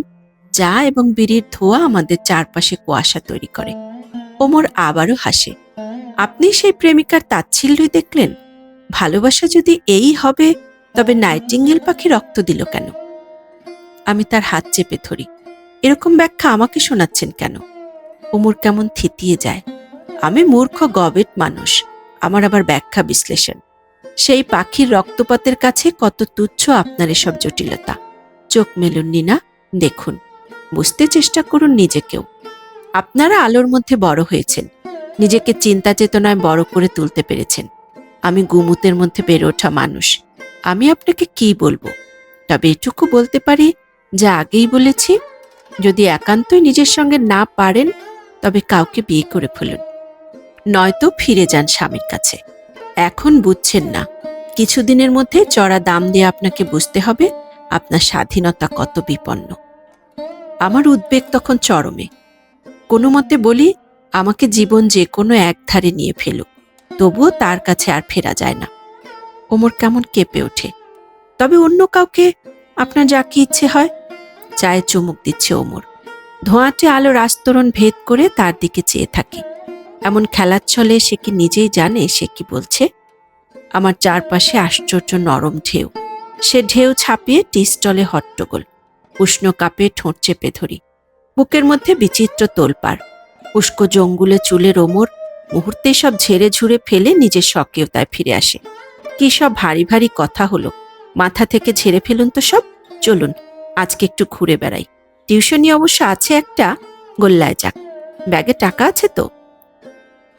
চা এবং বিড়ির ধোঁয়া আমাদের চারপাশে কুয়াশা তৈরি করে। ওমর আবারও হাসে। আপনি সেই প্রেমিকার তাচ্ছিল্যই দেখলেন? ভালোবাসা যদি এই হবে, তবে নাইটিঙ্গেল পাখি রক্ত দিল কেন? আমি তার হাত চেপে ধরি। এরকম ব্যাখ্যা আমাকে শোনাচ্ছেন কেন? ওমর কেমন থিতিয়ে যায়। আমি মূর্খ গবেট মানুষ, আমার আবার ব্যাখ্যা বিশ্লেষণ। সেই পাখির রক্তপাতের কাছে কত তুচ্ছ আপনার এসব জটিলতা। চোখ মেলুন নিনা, দেখুন, বুঝতে চেষ্টা করুন নিজেকেও। আপনারা আলোর মধ্যে বড় হয়েছেন, নিজেকে চিন্তা চেতনায় বড় করে তুলতে পেরেছেন। আমি গুমুতের মধ্যে বেড়ে ওঠা মানুষ। আমি আপনাকে কি বলবো? তবে এটুকু বলতে পারি, যা আগেই বলেছি, যদি একান্তই নিজের সঙ্গে না পারেন, তবে কাউকে বিয়ে করে ফেলুন। নয়তো ফিরে যান স্বামীর কাছে। এখন বুঝছেন না, কিছুদিনের মধ্যে চড়া দাম দিয়ে আপনাকে বুঝতে হবে আপনার স্বাধীনতা কত বিপন্ন। আমার উদ্বেগ তখন চরমে। কোনো মতে বলি, আমাকে জীবন যে কোনো এক ধারে নিয়ে ফেলুক, তবুও তার কাছে আর ফেরা যায় না। ওমর কেমন কেঁপে ওঠে। তবে অন্য কাউকে, আপনার যা কি ইচ্ছে হয়। চায়ে চুমুক দিচ্ছে ওমর। ধোঁয়াটে আলোর আস্তরণ ভেদ করে তার দিকে চেয়ে থাকি। এমন খেলার ছলে সে কি নিজেই জানে সে কি বলছে? আমার চারপাশে আশ্চর্য নরম ঢেউ। সে ঢেউ ছাপিয়ে টি স্টলে হট্টগোল। উষ্ণ কাপে ঠোঁট চেপে ধরি। বুকের মধ্যে বিচিত্র তোলপাড়। উস্কো জঙ্গুলে চুলের ওমর মুহূর্তে সব ঝেড়ে ঝুড়ে ফেলে নিজের স্বকীয়তায় ফিরে আসে। কি সব ভারী ভারী কথা হলো, মাথা থেকে ঝেড়ে ফেলুন তো সব। চলুন আজকে একটু ঘুরে বেড়াই। টিউশনি অবশ্য আছে একটা, গোল্লায় যাক। ব্যাগে টাকা আছে তো?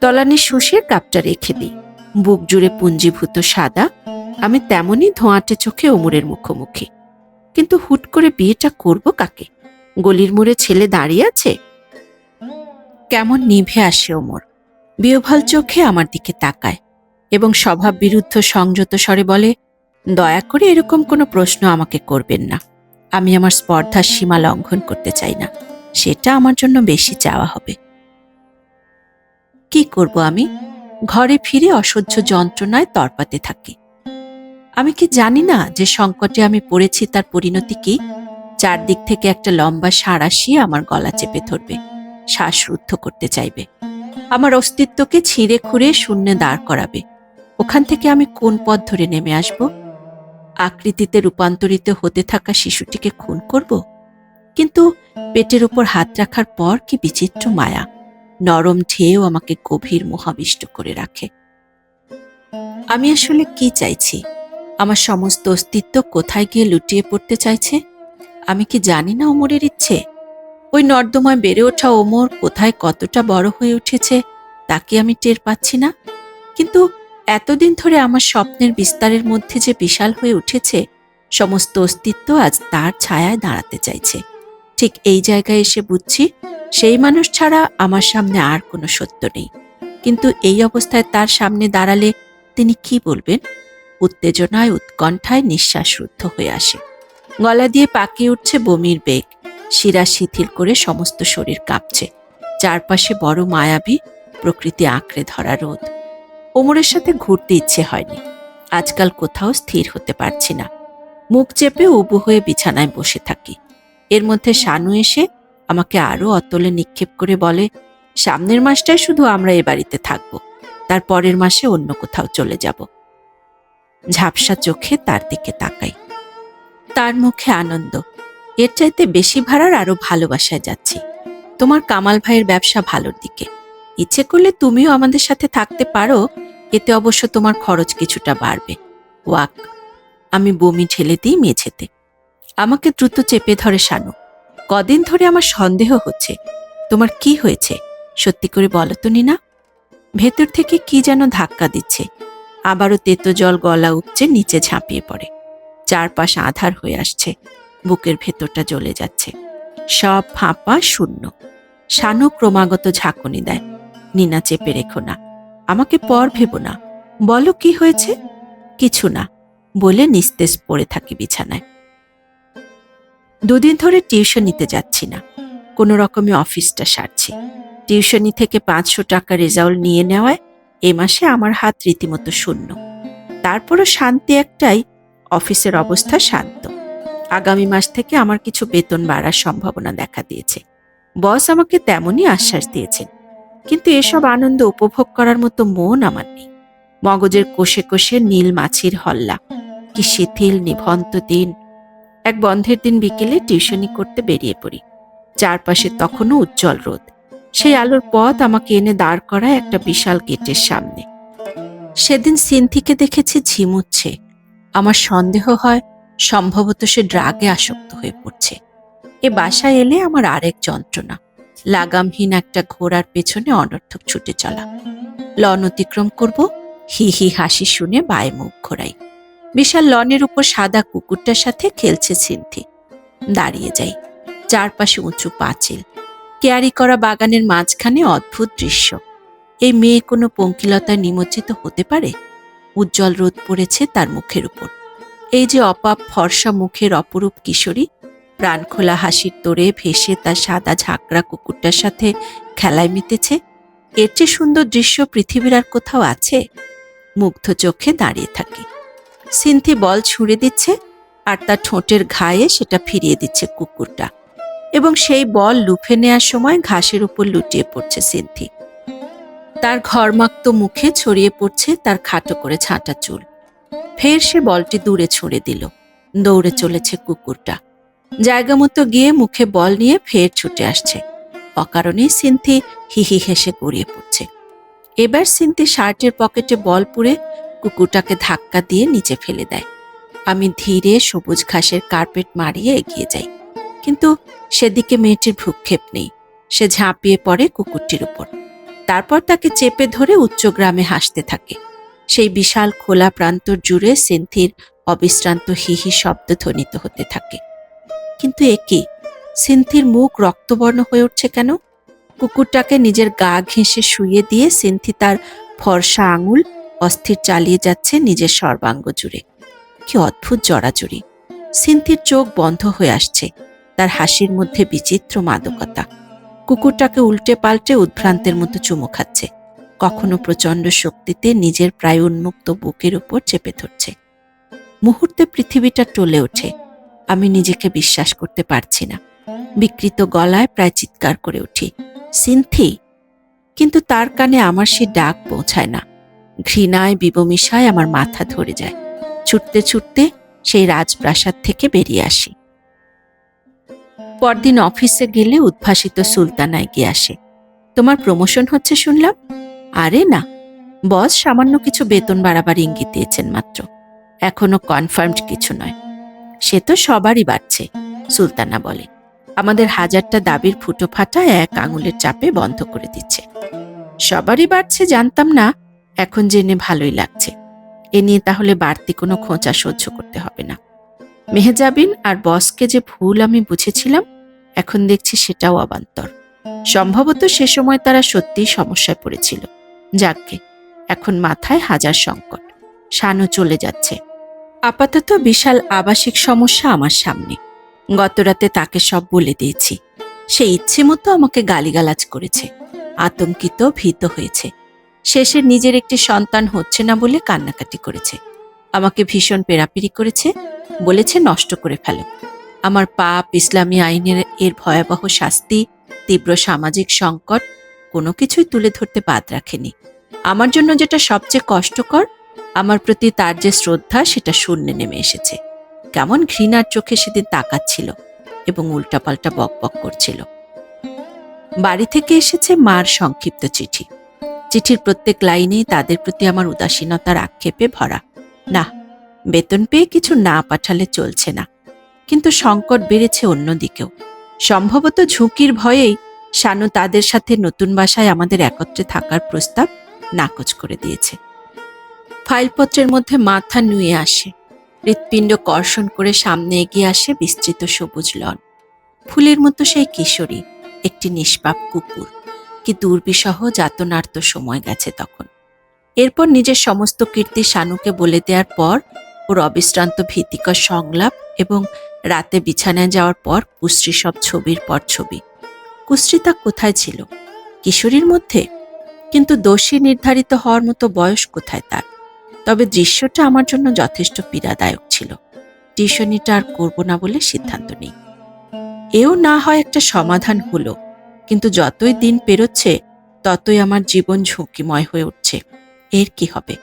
তলানি শুষে কাপটা রেখে দিই। বুক জুড়ে পুঞ্জীভূত সাদা। আমি তেমনই ধোঁয়াটে চোখে ওমরের মুখোমুখি। কিন্তু হুট করে বিয়েটা করব কাকে? গলির মোড়ে ছেলে দাঁড়িয়ে আছে। কেমন নিভে আসে ওমর। বিহ্বল চোখে আমার দিকে তাকায় এবং স্বভাব বিরুদ্ধ সংযত স্বরে বলে, দয়া করে এরকম কোনো প্রশ্ন আমাকে করবেন না। আমি আমার স্পর্ধার সীমা লঙ্ঘন করতে চাই না, সেটা আমার জন্য বেশি চাওয়া হবে। কি করব আমি? ঘরে ফিরে অসহ্য যন্ত্রণায় তড়পাতে থাকি। আমি কি জানি না যে সংকটে আমি পড়েছি তার পরিণতি কি? চারদিক থেকে একটা লম্বা ষাঁড় আসিয়ে আমার গলা চেপে ধরবে, শ্বাসরুদ্ধ করতে চাইবে, আমার অস্তিত্বকে ছিঁড়ে খুঁড়ে শূন্যে দাঁড় করাবে। ওখান থেকে আমি কোন পথ ধরে নেমে আসব? আকৃতিতে রূপান্তরিত হতে থাকা শিশুটিকে খুন করব? কিন্তু পেটের উপর হাত রাখার পর কি বিচিত্র মায়া, নরম ঢেউ আমাকে গভীর মোহাবিষ্ট করে রাখে। আমি আসলে কি চাইছি? আমার সমস্ত অস্তিত্ব কোথায় গিয়ে লুটিয়ে পড়তে চাইছে? আমি কি জানি না ওমরের ইচ্ছে? ওই নর্দমায় বেড়ে ওঠা ওমর কোথায় কতটা বড় হয়ে উঠেছে তা কি আমি টের পাচ্ছি না? কিন্তু এতদিন ধরে আমার স্বপ্নের বিস্তারের মধ্যে যে বিশাল হয়ে উঠেছে, সমস্ত অস্তিত্ব আজ তার ছায়ায় দাঁড়াতে চাইছে। ঠিক এই জায়গায় এসে বুঝছি, সেই মানুষ ছাড়া আমার সামনে আর কোনো সত্য নেই। কিন্তু এই অবস্থায় তার সামনে দাঁড়ালে তিনি কি বলবেন? উত্তেজনায় উৎকণ্ঠায় নিঃশ্বাস রুদ্ধ হয়ে আসে, গলা দিয়ে পাকিয়ে উঠছে বমির বেগ, শিরা শিথিল করে সমস্ত শরীর কাঁপছে। চারপাশে বড় মায়াবী প্রকৃতি আঁকড়ে ধরা রোদ। ওমরের সাথে ঘুরতে ইচ্ছে হয়নি। আজকাল কোথাও স্থির হতে পারছি না। মুখ চেপে উবু হয়ে বিছানায় বসে থাকি। এর মধ্যে শানু এসে আমাকে আরো অতলে নিক্ষেপ করে বলে, সামনের মাসটায় শুধু আমরা এ বাড়িতে থাকব, তার পরের মাসে অন্য কোথাও চলে যাব। ঝাপসা চোখে তার দিকে তাকাই। তার মুখে আনন্দ। এর চাইতে বেশি ভাড়ার আরো ভালোবাসায় যাচ্ছি। তোমার কামাল ভাইয়ের ব্যবসা ভালোর দিকে। ইচ্ছে করলে তুমিও আমাদের সাথে থাকতে পারো, এতে অবশ্য তোমার খরচ কিছুটা বাড়বে। ওয়াক। আমি বমি ঢেলে দিই মেঝেতে। আমাকে দ্রুত চেপে ধরে শানু। কদিন ধরে আমার সন্দেহ হচ্ছে। তোমার কি হয়েছে সত্যি করে বলো তো নিনা। ভেতর থেকে কি যেন ধাক্কা দিচ্ছে। আবারও তেতো জল গলা উপচে নিচে ঝাঁপিয়ে পড়ে। চারপাশ আঁধার হয়ে আসছে, বুকের ভেতরটা জ্বলে যাচ্ছে। সব ফাঁপা শূন্য। শানু ক্রমাগত ঝাঁকুনি দেয়। নিনা, চেপে রেখো না, আমাকে পর ভেবো না, বলো কি হয়েছে। কিছু না বলে নিস্তেজ পড়ে থাকি বিছানায়। দুদিন ধরে টিউশন নিতে যাচ্ছি না, কোনো রকমে অফিসটা সারছি। টিউশনি থেকে 500 টাকা রেজাল্ট নিয়ে নেওয়ায় এ মাসে আমার হাত রীতিমতো শূন্য। তারপরও শান্তি একটাই, অফিসের অবস্থা শান্ত। আগামী মাস থেকে আমার কিছু বেতন বাড়ার সম্ভাবনা দেখা দিয়েছে। বস আমাকে তেমনই আশ্বাস দিয়েছেন। কিন্তু এসব আনন্দ উপভোগ করার মতো মন আমার নেই। মগজের কোষে কোষে নীল মাছির হল্লা। কি শিথিল নিভন্ত দিন। এক বন্ধের দিন বিকেলে টিউশনি করতে বেরিয়ে পড়ি। চারপাশে তখনও উজ্জ্বল রোদ। সেই আলোর পথ আমাকে এনে দাঁড় করায় একটা বিশাল গেটের সামনে। সেদিন সিনথিকে দেখেছি ঝিমুচ্ছে। আমার সন্দেহ হয় সম্ভবত সে ড্রাগে আসক্ত হয়ে পড়ছে। এ বাসায় এলে আমার আরেক যন্ত্রণা, লাগামহীন একটা ঘোড়ার পেছনে অনর্থক ছুটে চলা। লন অতিক্রম করব, হি হি হাসি শুনে বায়ে মুখ ঘোরাই। বিশাল লনের উপর সাদা কুকুরটার সাথে খেলছে সিনথি। দাঁড়িয়ে যাই। চারপাশে উঁচু পাঁচিল, কেয়ারি করা বাগানের মাঝখানে অদ্ভুত দৃশ্য। এই মেয়ে কোনো পঙ্কিলতায় নিমজ্জিত হতে পারে? উজ্জ্বল রোদ পড়েছে তার মুখের উপর। এই যে অপাপ ফর্সা মুখের অপরূপ কিশোরী, প্রাণখোলা হাসির তোড়ে ভেসে তার সাদা ঝাঁকড়া কুকুরটার সাথে খেলায় মেতেছে। এর চেয়ে সুন্দর দৃশ্য পৃথিবীর আর কোথাও আছে? মুগ্ধ চোখে দাঁড়িয়ে থাকি। সিনথি বল ছুঁড়ে দিচ্ছে, আর তার ঠোঁটের ঘায়ে সেটা ফিরিয়ে দিচ্ছে কুকুরটা, এবং সেই বল লুফে নেয়ার সময় ঘাসের উপর লুটিয়ে পড়ছে সিনথি। তার ঘর্মাক্ত মুখে ছড়িয়ে পড়ছে তার খাটো করে ছাঁটা চুল। ফের সে বলটি দূরে ছুঁড়ে দিল। দৌড়ে চলেছে কুকুরটা। জায়গা মতো গিয়ে মুখে বল নিয়ে ফের ছুটে আসছে। অকারণেই সিনথি হিহি হেসে গড়িয়ে পড়ছে। এবার সিনথি শার্টের পকেটে বল পুরে কুকুরটাকে ধাক্কা দিয়ে নিচে ফেলে দেয়। আমি ধীরে সবুজ ঘাসের কার্পেট মারিয়ে এগিয়ে যাই। কিন্তু সেদিকে মেয়েটির ভ্রুক্ষেপ নেই। সে ঝাঁপিয়ে পড়ে কুকুরটির উপর। তারপর তাকে চেপে ধরে উচ্চগ্রামে হাসতে থাকে। সেই বিশাল খোলা প্রান্তর জুড়ে সিনথির অবিশ্রান্ত হিহি শব্দ ধ্বনিত হতে থাকে। কিন্তু এ কি? সিনথির মুখ রক্তবর্ণ হয়ে উঠছে কেন? কুকুরটাকে নিজের গা ঘেঁষে শুইয়ে দিয়ে সিনথি তার ফর্সা আঙুল অস্থির চালিয়ে যাচ্ছে নিজের সর্বাঙ্গ জুড়ে। কি অদ্ভুত জড়াজড়ি! সিন্থির চোখ বন্ধ হয়ে আসছে, তার হাসির মধ্যে বিচিত্র মাদকতা। কুকুরটাকে উল্টে পাল্টে উদ্ভ্রান্তের মতো চুমু খাচ্ছে, কখনো প্রচণ্ড শক্তিতে নিজের প্রায় উন্মুক্ত বুকের উপর চেপে ধরছে। মুহূর্তে পৃথিবীটা টলে ওঠে। আমি নিজেকে বিশ্বাস করতে পারছি না। বিকৃত গলায় প্রায় চিৎকার করে উঠি, সিন্থি! কিন্তু তার কানে আমার সে ডাক পৌঁছায় না। ঘৃণায় বিবমিশায় আমার মাথা ধরে যায়। ছুটতে ছুটতে সেই রাজপ্রাসাদ থেকে বেরিয়ে আসি। পরদিন অফিসে গেলে উদ্ভাসিত সুলতানা এগিয়ে আসে। তোমার প্রমোশন হচ্ছে শুনলাম। আরে না, বস সামান্য কিছু বেতন বাড়াবার ইঙ্গিত দিয়েছেন মাত্র, এখনো কনফার্মড কিছু নয়। সে তো সবারই বাড়ছে, সুলতানা বলে। আমাদের হাজারটা দাবির ফুটো ফাটা এক আঙুলের চাপে বন্ধ করে দিচ্ছে। সবারই বাড়ছে জানতাম না, এখন জেনে ভালোই লাগছে। এ নিয়ে তাহলে বাড়তি কোনো খোঁচা সহ্য করতে হবে না। মেহজাবিন আর বসকে যে ভুল আমি বুঝেছিলাম, এখন দেখছি সেটাও অবান্তর। সম্ভবত সে সময় তারা সত্যিই সমস্যায় পড়েছিল। যাকগে, এখন মাথায় হাজার সংকট। শানু চলে যাচ্ছে। আপাতত বিশাল আবাসিক সমস্যা আমার সামনে। গতরাতে তাকে সব বলে দিয়েছি। সে ইচ্ছে মতো আমাকে গালিগালাজ করেছে, আতঙ্কিত ভীত হয়েছে। শেষে নিজের একটি সন্তান হচ্ছে না বলে কান্নাকাটি করেছে। আমাকে ভীষণ পেরাপিরি করেছে, বলেছে নষ্ট করে ফেলো। আমার পাপ, ইসলামী আইনের এর ভয়াবহ শাস্তি, তীব্র সামাজিক সংকট কোনো কিছুই তুলে ধরতে বাদ রাখেনি। আমার জন্য যেটা সবচেয়ে কষ্টকর, আমার প্রতি তার যে শ্রদ্ধা সেটা শূন্যে নেমে এসেছে। কেমন ঘৃণার চোখে সেদিন তাকাচ্ছিল এবং উল্টাপাল্টা বকবক করছিল। বাড়ি থেকে এসেছে মার সংক্ষিপ্ত চিঠি। চিঠির প্রত্যেক লাইনেই তাদের প্রতি আমার উদাসীনতার আক্ষেপে ভরা। না, বেতন পেয়ে কিছু না পাঠালে চলছে না, কিন্তু সংকট বেড়েছে অন্যদিকেও। সম্ভবত ঝুঁকির ভয়েই শানু তাদের সাথে নতুন বাসায় আমাদের একত্রে থাকার প্রস্তাব নাকচ করে দিয়েছে। ফাইলপত্রের মধ্যে মাথা নুয়ে আসে। হৃৎপিণ্ড কর্ষণ করে সামনে এগিয়ে আসে বিস্তৃত সবুজ লন। ফুলের মতো সেই কিশোরী, একটি নিষ্পাপ কুকুর। কি দুর্বিষহ যাতনার্ত সময় গেছে তখন। এরপর নিজের সমস্ত কীর্তি শানুকে বলে দেওয়ার পর, ওর অবিশ্রান্ত ভীতিকর সংলাপ এবং রাতে বিছানায় যাওয়ার পর কুশ্রী সব ছবির পর ছবি। কুশ্রীতা কোথায় ছিল? কিশোরীর মধ্যে? কিন্তু দোষী নির্ধারিত হওয়ার মতো বয়স কোথায় তার? তবে দৃশ্যটা আমার জন্য যথেষ্ট পীড়াদায়ক ছিল। টিউশনিটা আর করব না বলে সিদ্ধান্ত নিই। এও না হয় একটা সমাধান হলো, কিন্তু যতই দিন পেরোচ্ছে ততই আমার জীবন ঝুঁকিময় হয়ে উঠছে। এর কি হবে?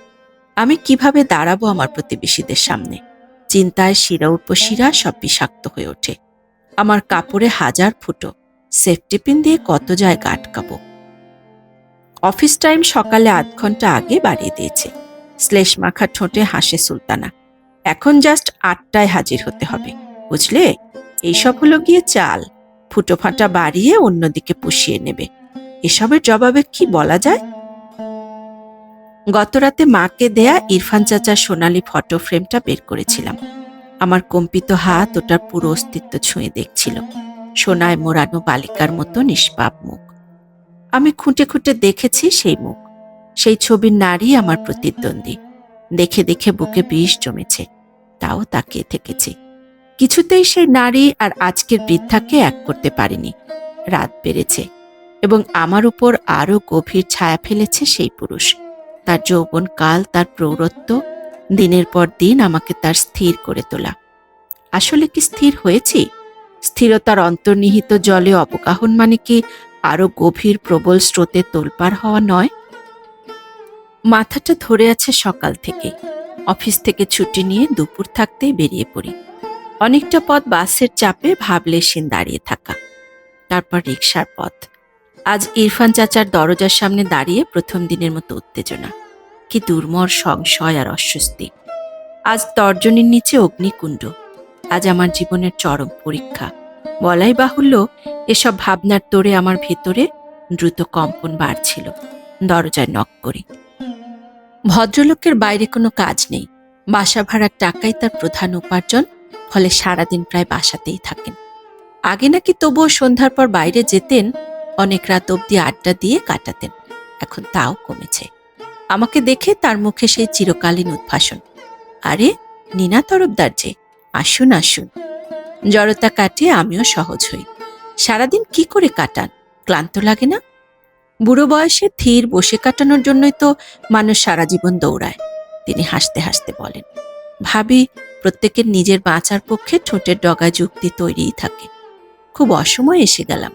আমি কিভাবে দাঁড়াবো আমার প্রতিবেশীদের সামনে? চিন্তায় শিরা উপশিরা সব বিষাক্ত হয়ে ওঠে। আমার কাপড়ে হাজার ফুটো, সেফটি পিন দিয়ে কত জায়গা আটকাবো। অফিস টাইম সকালে ৮ ঘন্টা আগে বাড়িয়ে দিয়েছে। শ্লেষ মাখা ঠোঁটে হাসে সুলতানা। এখন জাস্ট ৮টায় হাজির হতে হবে, বুঝলে? এইসব হলো গিয়ে চাল, ফুটো ফাঁটা বাড়িয়ে অন্যদিকে পুষিয়ে নেবে। এসবের জবাবে কি বলা যায়? গতরাতে মাকে দেয়া ইরফান চাচার সোনালি ফটো ফ্রেমটা বের করেছিলাম। আমার কম্পিত হাত ওটার পুরো অস্তিত্ব ছুঁয়ে দেখছিল। সোনায় মোড়ানো বালিকার মতো নিষ্পাপ মুখ। আমি খুঁটে খুঁটে দেখেছি সেই মুখ। সেই ছবির নারী আমার প্রতিদ্বন্দ্বী। দেখে দেখে বুকে বিষ জমেছে, তাও তাকিয়ে থেকেছি। কিছুতেই সেই নারী আর আজকের বৃদ্ধাকে এক করতে পারিনি। রাত বেড়েছে এবং আমার উপর আরো গভীর ছায়া ফেলেছে সেই পুরুষ। তার যৌবন কাল, তার প্রৌঢ়ত্ব, দিনের পর দিন আমাকে তার স্থির করে তোলা। আসলে কি স্থির হয়েছি? স্থিরতার অন্তর্নিহিত জলে অবগাহন মানে কি আরো গভীর প্রবল স্রোতে তোলপাড় হওয়া নয়? মাথাটা ধরে আছে সকাল থেকে। অফিস থেকে ছুটি নিয়ে দুপুর থাকতেই বেরিয়ে পড়ি। অনেকটা পথ বাসের চাপে ভাবলেশীন দাঁড়িয়ে থাকা, তারপর রিকশার পথ। আজ ইরফান চাচার দরজার সামনে দাঁড়িয়ে প্রথম দিনের মতো উত্তেজনা। কি দুর্মর সংশয় আর অস্বস্তি। আজ তর্জনীর নিচে অগ্নিকুণ্ড। আজ আমার জীবনের চরম পরীক্ষা। বলাই বাহুল্য, এসব ভাবনার তোড়ে আমার ভেতরে দ্রুত কম্পন বাড়ছিল। দরজায় নক করি। ভদ্রলোকের বাইরে কোনো কাজ নেই। বাসা ভাড়ার টাকাই তার প্রধান উপার্জন, ফলে সারাদিন প্রায় বাসাতেই থাকেন। আগে নাকি তবুও সন্ধ্যার পর বাইরে যেতেন, অনেক রাত অবধি আড্ডা দিয়ে কাটাতেন। এখন তাও কমেছে। আমাকে দেখে তার মুখে সেই চিরকালীন উদ্ভাসন, আরে নীনা তরফদার যে, আসুন আসুন, জড়তা কাটিয়ে আমিও সহজ হই। সারাদিন কি করে কাটান? ক্লান্ত লাগে না? বুড়ো বয়সে ধীর বসে কাটানোর জন্যই তো মানুষ সারা জীবন দৌড়ায়। তিনি হাসতে হাসতে বলেন। ভাবি, প্রত্যেকের নিজের বাঁচার পক্ষে ঠোঁটের ডগায় যুক্তি তৈরিই থাকে। খুব অসময়ে এসে গেলাম।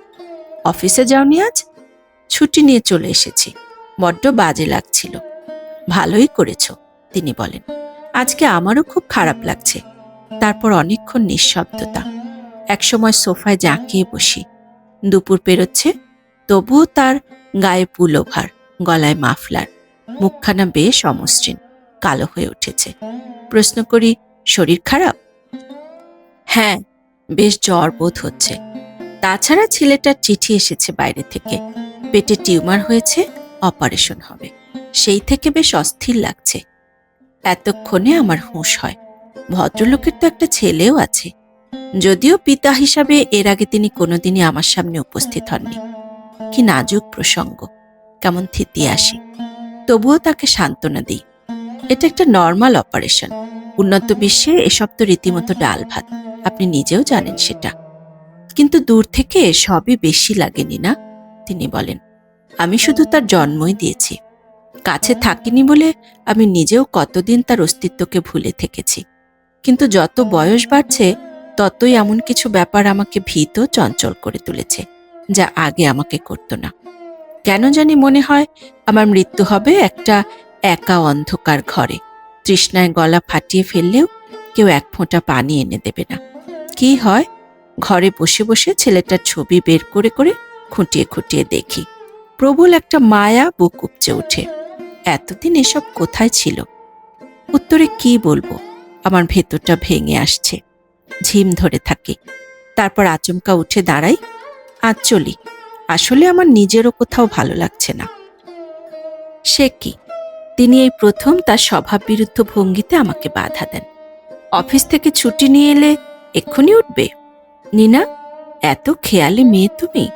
অফিসে যাওনি আজ? ছুটি নিয়ে চলে এসেছি। বড্ড বাজে লাগছিল। ভালোই করেছ, তিনি বলেন। আজকে আমারও খুব খারাপ লাগছে। তারপর অনেকক্ষণ নিঃশব্দতা। একসময় সোফায় জাঁকিয়ে বসি। দুপুর পেরোচ্ছে, তবুও তার গায়ে পুলোভার, গলায় মাফলার, মুখখানা বেশ অমসৃণ, কালো হয়ে উঠেছে। প্রশ্ন করি, শরীর খারাপ? হ্যাঁ, বেশ জ্বর বোধ হচ্ছে। তাছাড়া ছেলেটার চিঠি এসেছে বাইরে থেকে। পেটে টিউমার হয়েছে, অপারেশন হবে। সেই থেকে বেশ অস্থির লাগছে। এতক্ষণে আমার হুঁশ হয়, ভদ্রলোকের তো একটা ছেলেও আছে। যদিও পিতা হিসাবে এর আগে তিনি কোনোদিনই আমার সামনে উপস্থিত হননি। কি নাজুক প্রসঙ্গ, কেমন থিতিয়ে আসি। তবুও তাকে সান্ত্বনা দিই। এটা একটা নর্মাল অপারেশন। উন্নত বিশ্বে এসব তো রীতিমতো ডাল ভাত, আপনি নিজেও জানেন সেটা। কিন্তু দূর থেকে সবই বেশি লাগেনি না, তিনি বলেন। আমি শুধু তার জন্মই দিয়েছি। কাছে থাকিনি বলে আমি নিজেও কতদিন তার অস্তিত্বকে ভুলে থেকেছি। কিন্তু যত বয়স বাড়ছে ততই এমন কিছু ব্যাপার আমাকে ভীত চঞ্চল করে তুলেছে, যা আগে আমাকে করত না। কেন জানি মনে হয় আমার মৃত্যু হবে একটা একা অন্ধকার ঘরে। তৃষ্ণায় গলা ফাটিয়ে ফেললেও কেউ এক ফোঁটা পানি এনে দেবে না। কি হয়, ঘরে বসে বসে ছেলেটার ছবি বের করে করে খুঁটিয়ে খুঁটিয়ে দেখি। প্রবল একটা মায়া বুক উপচে ওঠে। এতদিন এসব কোথায় ছিল? উত্তরে কি বলবো? আমার ভেতরটা ভেঙে আসছে। ঝিম ধরে থাকি। তারপর আচমকা উঠে দাঁড়াই। আজ চলি। আসলে আমার নিজেরও কোথাও ভালো লাগছে না। সে কি? তিনি এই প্রথম তার স্বভাব বিরুদ্ধ ভঙ্গিতে আমাকে বাধা দেন। অফিস থেকে ছুটি নিয়ে এলে এক্ষুনি উঠবে? নিনা, এত খেয়ালি মেয়ে তুমি।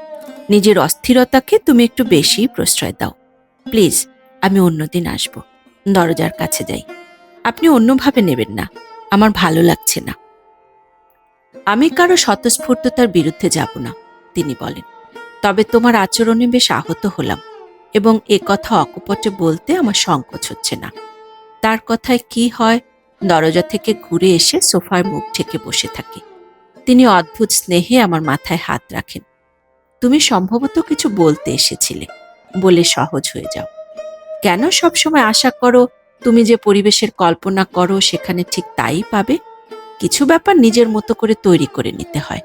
নিজের অস্থিরতাকে তুমি একটু বেশিই প্রশ্রয় দাও। প্লিজ, আমি অন্যদিন আসব। দরজার কাছে যাই। আপনি অন্যভাবে নেবেন না, আমার ভালো লাগছে না। আমি কারো স্বতঃস্ফূর্ততার বিরুদ্ধে যাব না, তিনি বলেন। তবে তোমার আচরণে বেশ আহত হলাম, এবং এ কথা অকপটে বলতে আমার সংকোচ হচ্ছে না। তার কথায় কি হয়, দরজা থেকে ঘুরে এসে সোফায় মুখ ঢেকে বসে থাকি। তিনি অদ্ভুত স্নেহে আমার মাথায় হাত রাখেন। তুমি সম্ভবত কিছু বলতে এসেছিলে, বলে সহজ হয়ে যাও। কেন সবসময় আশা করো তুমি যে পরিবেশের কল্পনা করো সেখানে ঠিক তাই পাবে? কিছু ব্যাপার নিজের মতো করে তৈরি করে নিতে হয়।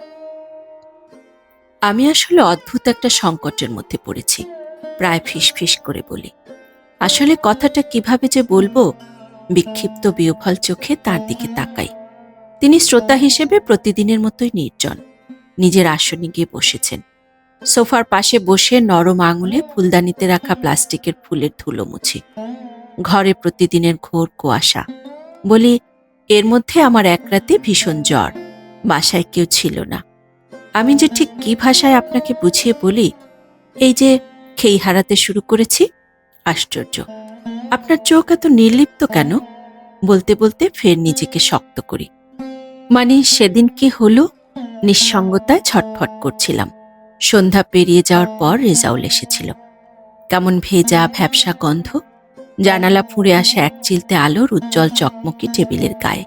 আমি আসলে অদ্ভুত একটা সংকটের মধ্যে পড়েছি। প্রায় ফিসফিস করে বলি। আসলে কথাটা কিভাবে যে বলবো। বিক্ষিপ্ত বিহ্বল চোখে তার দিকে তাকাই। তিনি শ্রোতা হিসেবে প্রতিদিনের মতোই নির্জন। নিজের আসনে গিয়ে বসেছেন। সোফার পাশে বসে নরম আঙুলে ফুলদানিতে রাখা প্লাস্টিকের ফুলের ধুলো মুছি। ঘরে প্রতিদিনের ঘোর কুয়াশা। বলি, এর মধ্যে আমার এক রাতে ভীষণ জ্বর। বাসায় কেউ ছিল না। আমি যে ঠিক কি ভাষায় আপনাকে বুঝিয়ে বলি। এই যে খেই হারাতে শুরু করেছি। আশ্চর্য, আপনার চোখ এত নির্লিপ্ত কেন? বলতে বলতে ফের নিজেকে শক্ত করি। মানে সেদিন কি হলো? নিঃসঙ্গতায় ছটফট করছিলাম। সন্ধ্যা পেরিয়ে যাওয়ার পর রেজাউল এসেছিল। কেমন ভেজা ভ্যাপসা গন্ধ। জানালা ফুঁড়ে আসে এক চিলতে আলোর উজ্জ্বল চকমকি টেবিলের গায়ে।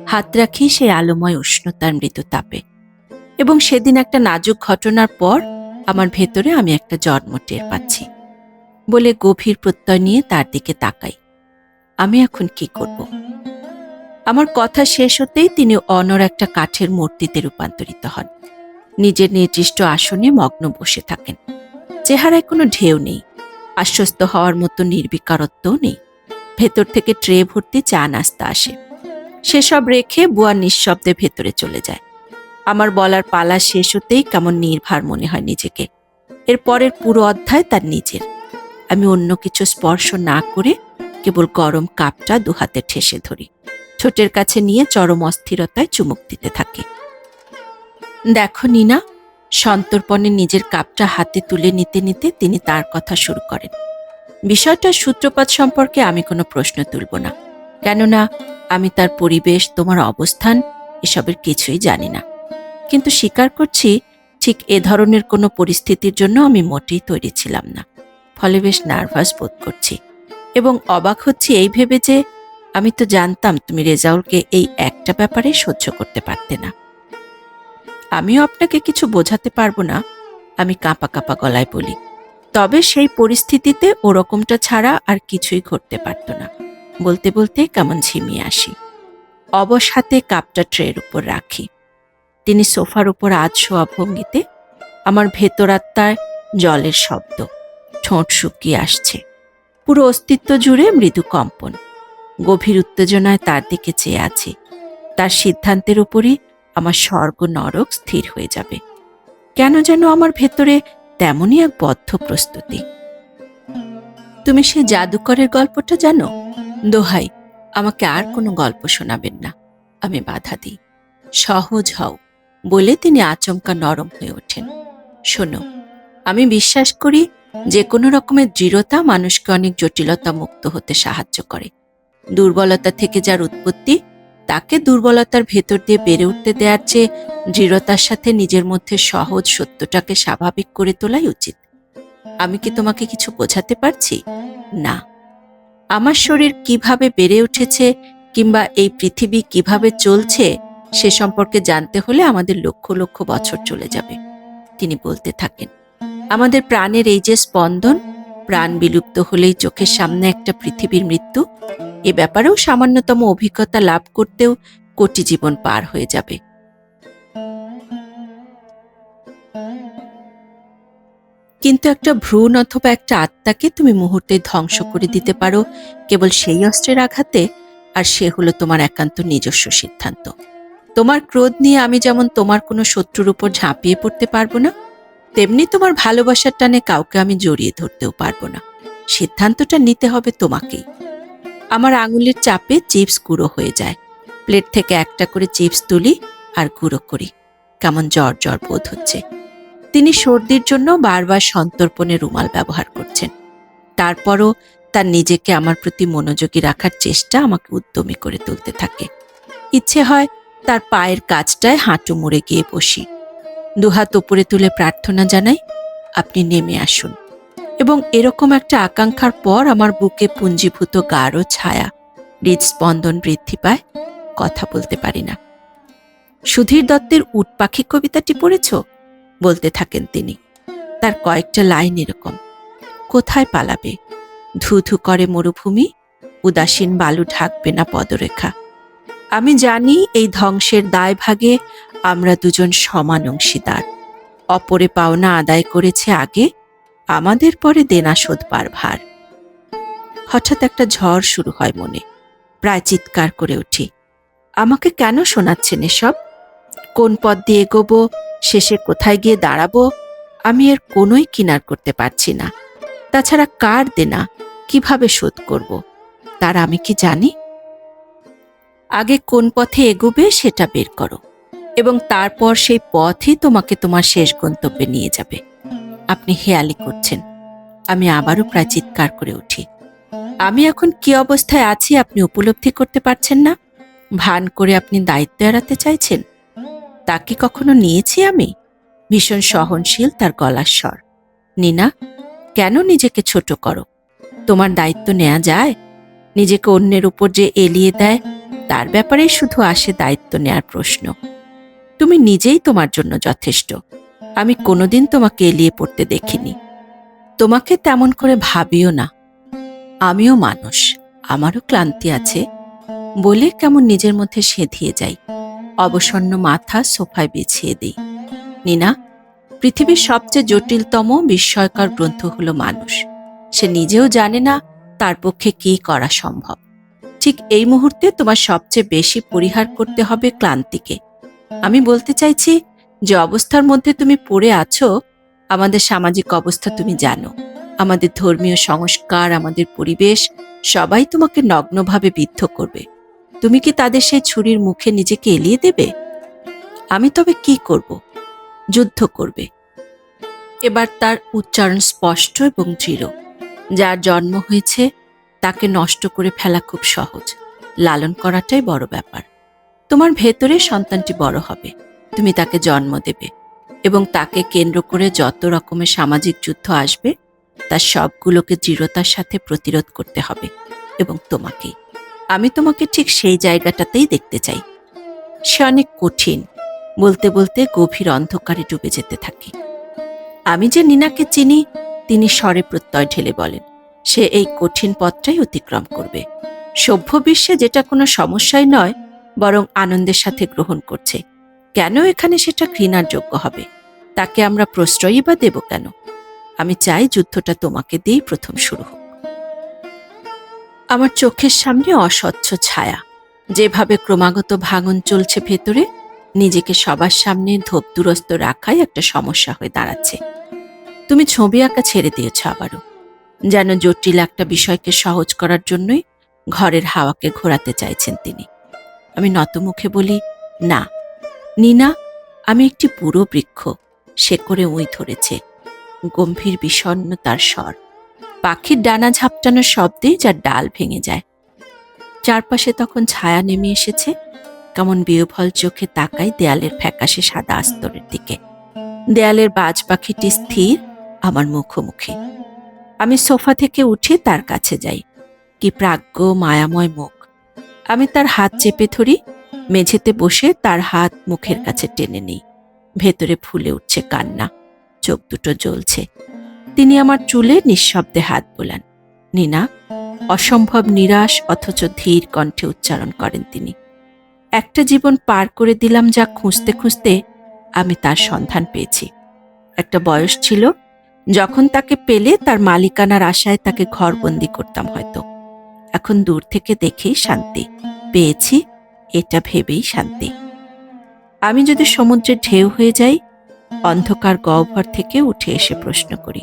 হাত রাখি সেই আলোময় উষ্ণতার মৃদু তাপে। এবং সেদিন একটা নাজুক ঘটনার পর আমার ভেতরে আমি একটা জন্ম টের পাচ্ছি। বলে গভীর প্রত্যয় নিয়ে তার দিকে তাকাই। আমি এখন কি করব? আমার কথা শেষ হতেই তিনি অনর একটা কাঠের মূর্তিতে রূপান্তরিত হন। নিজের নির্দিষ্ট আসনে মগ্ন বসে থাকেন। চেহারায় কোনো ঢেউ নেই, আশ্বস্ত হওয়ার মতো নির্বিকারত্বও নেই। ভেতর থেকে ট্রে ভর্তি চা নাস্তা আসে। সেসব রেখে বুয়া নিঃশব্দে ভেতরে চলে যায়। আমার বলার পালা শেষ হতেই কেমন নির্ভার মনে হয় নিজেকে। এর পরের পুরো অধ্যায় তার নিজের। আমি অন্য কিছু স্পর্শ না করে কেবল গরম কাপটা দুহাতে ঠেসে ধরি। ঠোঁটের কাছে নিয়ে চরম অস্থিরতায় চুমুক দিতে থাকি। দেখো নিনা, সন্তর্পণে নিজের কাপটা হাতে তুলে নিতে নিতে তিনি তার কথা শুরু করেন। বিষয়টার সূত্রপাত সম্পর্কে আমি কোনো প্রশ্ন তুলব না, কেননা আমি তার পরিবেশ, তোমার অবস্থান এসবের কিছুই জানি না, কিন্তু স্বীকার করছি ঠিক এ ধরনের কোনো পরিস্থিতির জন্য আমি মোটেই তৈরি ছিলাম না। ফলে বেশ নার্ভাস বোধ করছি এবং অবাক হচ্ছি এই ভেবে যে আমি তো জানতাম তুমি রেজাউলকে এই একটা ব্যাপারে সহ্য করতে পারতে না। আমিও আপনাকে কিছু বোঝাতে পারবো না, আমি কাঁপা কাঁপা গলায় বলি। তবে সেই পরিস্থিতিতে ওরকমটা ছাড়া আর কিছুই ঘটতে পারত না। বলতে বলতে কেমন ঝিমিয়ে আসি। অবশ হাতে কাপটা ট্রের উপর রাখি। তিনি সোফার উপর আধ শোয়া ভঙ্গিতে। আমার ভেতর আত্মায় জলের শব্দ, ঠোঁট শুকিয়ে আসছে। পুরো অস্তিত্ব জুড়ে মৃদু কম্পন। গভীর উত্তেজনায় তার দিকে চেয়ে আছি। তার সিদ্ধান্তের উপরই আমার স্বর্গ নরক স্থির হয়ে যাবে। কেন যেন আমার ভেতরে তেমনই এক বদ্ধ প্রস্তুতি। তুমি সেই জাদুকরের গল্পটা জানো? দোহাই, আমাকে আর কোনো গল্প শোনাবেন না, আমি বাধা দিই। সহজ হও বলে তিনি আচমকা নরম হয়ে ওঠেন। শোনো, আমি বিশ্বাস করি যে কোনো রকমের দৃঢ়তা মানুষকে অনেক জটিলতা মুক্ত হতে সাহায্য করে। দুর্বলতা থেকে যার উৎপত্তি, তাকে দুর্বলতার ভেতর দিয়ে বেড়ে উঠতে দেওয়ার চেয়ে দৃঢ়তার সাথে নিজের মধ্যে সহজ সত্যটাকে স্বাভাবিক করে তোলাই উচিত। আমি কি তোমাকে কিছু বোঝাতে পারছি? না। আমার শরীর কিভাবে বেড়ে উঠেছে কিংবা এই পৃথিবী কিভাবে চলছে সে সম্পর্কে জানতে হলে আমাদের লক্ষ লক্ষ বছর চলে যাবে। তিনি বলতে থাকেন, আমাদের প্রাণের এই যে স্পন্দন, প্রাণ বিলুপ্ত হলেই চোখের সামনে একটা পৃথিবীর মৃত্যু, এ ব্যাপারেও সামান্যতম অভিজ্ঞতা লাভ করতেও কোটি জীবন পার হয়ে যাবে। কিন্তু একটা ভ্রূণ অথবা একটা আত্মাকে তুমি মুহূর্তে ধ্বংস করে দিতে পারো কেবল সেই অস্ত্রের আঘাতে, আর সে হলো তোমার একান্ত নিজস্ব সিদ্ধান্ত। তোমার ক্রোধ নিয়ে আমি যেমন তোমার কোনো শত্রুর উপর ঝাঁপিয়ে পড়তে পারবো না, তেমনি তোমার ভালোবাসার টানে কাউকে আমি জড়িয়ে ধরতেও পারবো না। সিদ্ধান্তটা নিতে হবে তোমাকেই। আমার আঙুলের চাপে চিপস গুঁড়ো হয়ে যায়। প্লেট থেকে একটা করে চিপস তুলি আর গুঁড়ো করি। কেমন জ্বর জ্বর বোধ হচ্ছে। তিনি সর্দির জন্য বারবার সন্তর্পণে রুমাল ব্যবহার করছেন। তারপরও তার নিজেকে আমার প্রতি মনোযোগী রাখার চেষ্টা আমাকে উদ্যমী করে তুলতে থাকে। ইচ্ছে হয় তার পায়ের কাছটায় হাঁটু মুড়ে গিয়ে বসি, দুহাত উপরে তুলে প্রার্থনা জানাই, আপনি নেমে আসুন। এবং এরকম একটা আকাঙ্ক্ষার পর আমার বুকে পুঞ্জীভূত গাঢ় ছায়া, হৃদস্পন্দন বৃদ্ধি পায়। কথা বলতে পারি না। সুধীর দত্তের উট পাখি কবিতাটি পড়েছ? বলতে থাকেন তিনি। তার কয়েকটা লাইন এরকম, কোথায় পালাবে, ধু ধু করে মরুভূমি, উদাসীন বালু ঢাকবে না পদরেখা। আমি জানি এই ধ্বংসের দায় ভাগে আমরা দুজন সমান অংশীদার। অপরে পাওনা আদায় করেছে আগে, আমাদের পরে দেনা শোধবার ভার। হঠাৎ একটা ঝড় শুরু হয় মনে, প্রায় চিৎকার করে উঠি। আমাকে কেন শোনাচ্ছেন এসব? কোন পথ দিয়ে এগোবো, শেষে কোথায় গিয়ে দাঁড়াবো, আমি এর কোনোই কিনার করতে পারছি না। তাছাড়া কার দেনা কিভাবে শোধ করব, তার আমি কি জানি? আগে কোন পথে এগোবে সেটা বের করো, এবং তারপর সেই পথই তোমাকে তোমার শেষ গন্তব্যে নিয়ে যাবে। আপনি হেয়ালি করছেন। আমি আবারও প্রায় চিৎকার করে উঠি। আমি এখন কি অবস্থায় আছি আপনি উপলব্ধি করতে পারছেন না? ভান করে আপনি দায়িত্ব এড়াতে চাইছেন। তা কি কখনো নিয়েছি আমি? ভীষণ সহনশীল তার গলার স্বর। নীনা, কেন নিজেকে ছোট করো? তোমার দায়িত্ব নেওয়া যায়? নিজেকে অন্যের উপর যে এলিয়ে দেয়, তার ব্যাপারেই শুধু আসে দায়িত্ব নেয়ার প্রশ্ন। তুমি নিজেই তোমার জন্য যথেষ্ট। আমি কোনোদিন তোমাকে এলিয়ে পড়তে দেখিনি। তোমাকে তেমন করে ভাবিও না। আমিও মানুষ, আমারও ক্লান্তি আছে বলে কেমন নিজের মধ্যে সেঁধিয়ে যাই। অবসন্ন মাথা সোফায় বিছিয়ে দিই। নীনা, পৃথিবীর সবচেয়ে জটিলতম বিস্ময়কর গ্রন্থ হলো মানুষ। সে নিজেও জানে না তার পক্ষে কি করা সম্ভব। ঠিক এই মুহূর্তে তোমার সবচেয়ে বেশি পরিহার করতে হবে ক্লান্তিকে। আমি বলতে চাইছি, যে অবস্থার মধ্যে তুমি পড়ে আছো, আমাদের সামাজিক অবস্থা তুমি জানো। আমাদের ধর্মীয় সংস্কার, আমাদের পরিবেশ, সবাই তোমাকে নগ্নভাবে বিদ্ধ করবে। তুমি কি তাদের সেই ছুরির মুখে নিজেকে এলিয়ে দেবে? আমি তবে কি করব? যুদ্ধ করবে। এবার তার উচ্চারণ স্পষ্ট এবং দৃঢ়। যার জন্ম হয়েছে তাকে নষ্ট করে ফেলা খুব সহজ, লালন করাটাই বড় ব্যাপার। তোমার ভেতরে সন্তানটি বড় হবে, তুমি তাকে জন্ম দেবে এবং তাকে কেন্দ্র করে যত রকমের সামাজিক যুদ্ধ আসবে তার সবগুলোকে দৃঢ়তার সাথে প্রতিরোধ করতে হবে, এবং তোমাকেই। আমি তোমাকে ঠিক সেই জায়গাটাতেই দেখতে চাই। সে অনেক কঠিন। বলতে বলতে গভীর অন্ধকারে ডুবে যেতে থাকি। আমি যে নীনাকে চিনি, তিনি স্বরে প্রত্যয় ঢেলে বলেন, সে এই কঠিন পথটাই অতিক্রম করবে। সভ্য বিশ্বে যেটা কোনো সমস্যাই নয়, বরং আনন্দের সাথে গ্রহণ করছে, কেন এখানে সেটা ঘৃণার যোগ্য হবে? তাকে আমরা প্রশ্রয়ই বা দেব কেন? আমি চাই যুদ্ধটা তোমাকে দিয়েই প্রথম শুরু হোক। আমার চোখের সামনে অস্বচ্ছ ছায়া, যেভাবে ক্রমাগত ভাঙন চলছে ভেতরে, নিজেকে সবার সামনে ধোপদুরস্ত রাখাই একটা সমস্যা হয়ে দাঁড়াচ্ছে। তুমি ছবি আঁকা ছেড়ে দিয়েছ আবারও, যেন জটিল একটা বিষয়কে সহজ করার জন্যই ঘরের হাওয়াকে ঘোরাতে চাইছেন তিনি। আমি নতমুখে বলি, না নীনা, আমি একটি বুড়ো বৃক্ষ, শেকড়ে উই ধরেছে। গম্ভীর বিষণ্ণ তার স্বর, পাখির ডানা ঝাপটানোর শব্দে যার ডাল ভেঙে যায়। চারপাশে তখন ছায়া নেমে এসেছে, কেমন বিহ্বল চোখে তাকাই দেয়ালের ফ্যাকাশে সাদা আস্তরের দিকে। দেয়ালের বাজ পাখিটি স্থির আমার মুখোমুখি। আমি সোফা থেকে উঠে তার কাছে যাই। কি প্রাজ্ঞ মায়াময় মুখ! আমি তার হাত চেপে ধরি, মেঝেতে বসে তার হাত মুখের কাছে টেনে নিই। ভেতরে ফুলে উঠছে কান্না, চোখ দুটো জ্বলছে। তিনি আমার চুলে নিঃশব্দে হাত বোলান। নীনা, অসম্ভব নিরাশ অথচ ধীর কণ্ঠে উচ্চারণ করেন তিনি। একটা জীবন পার করে দিলাম যা খুঁজতে খুঁজতে আমি তার সন্ধান পেয়েছি। একটা বয়স ছিল যখন তাকে পেলে তার মালিকানার আশায় তাকে ঘরবন্দি করতাম হয়তো। এখন দূর থেকে দেখেই শান্তি পেয়েছি, এটা ভেবেই শান্তি। আমি যদি সমুদ্রের ঢেউ হয়ে যাই, অন্ধকার গহ্বর থেকে উঠে এসে প্রশ্ন করি,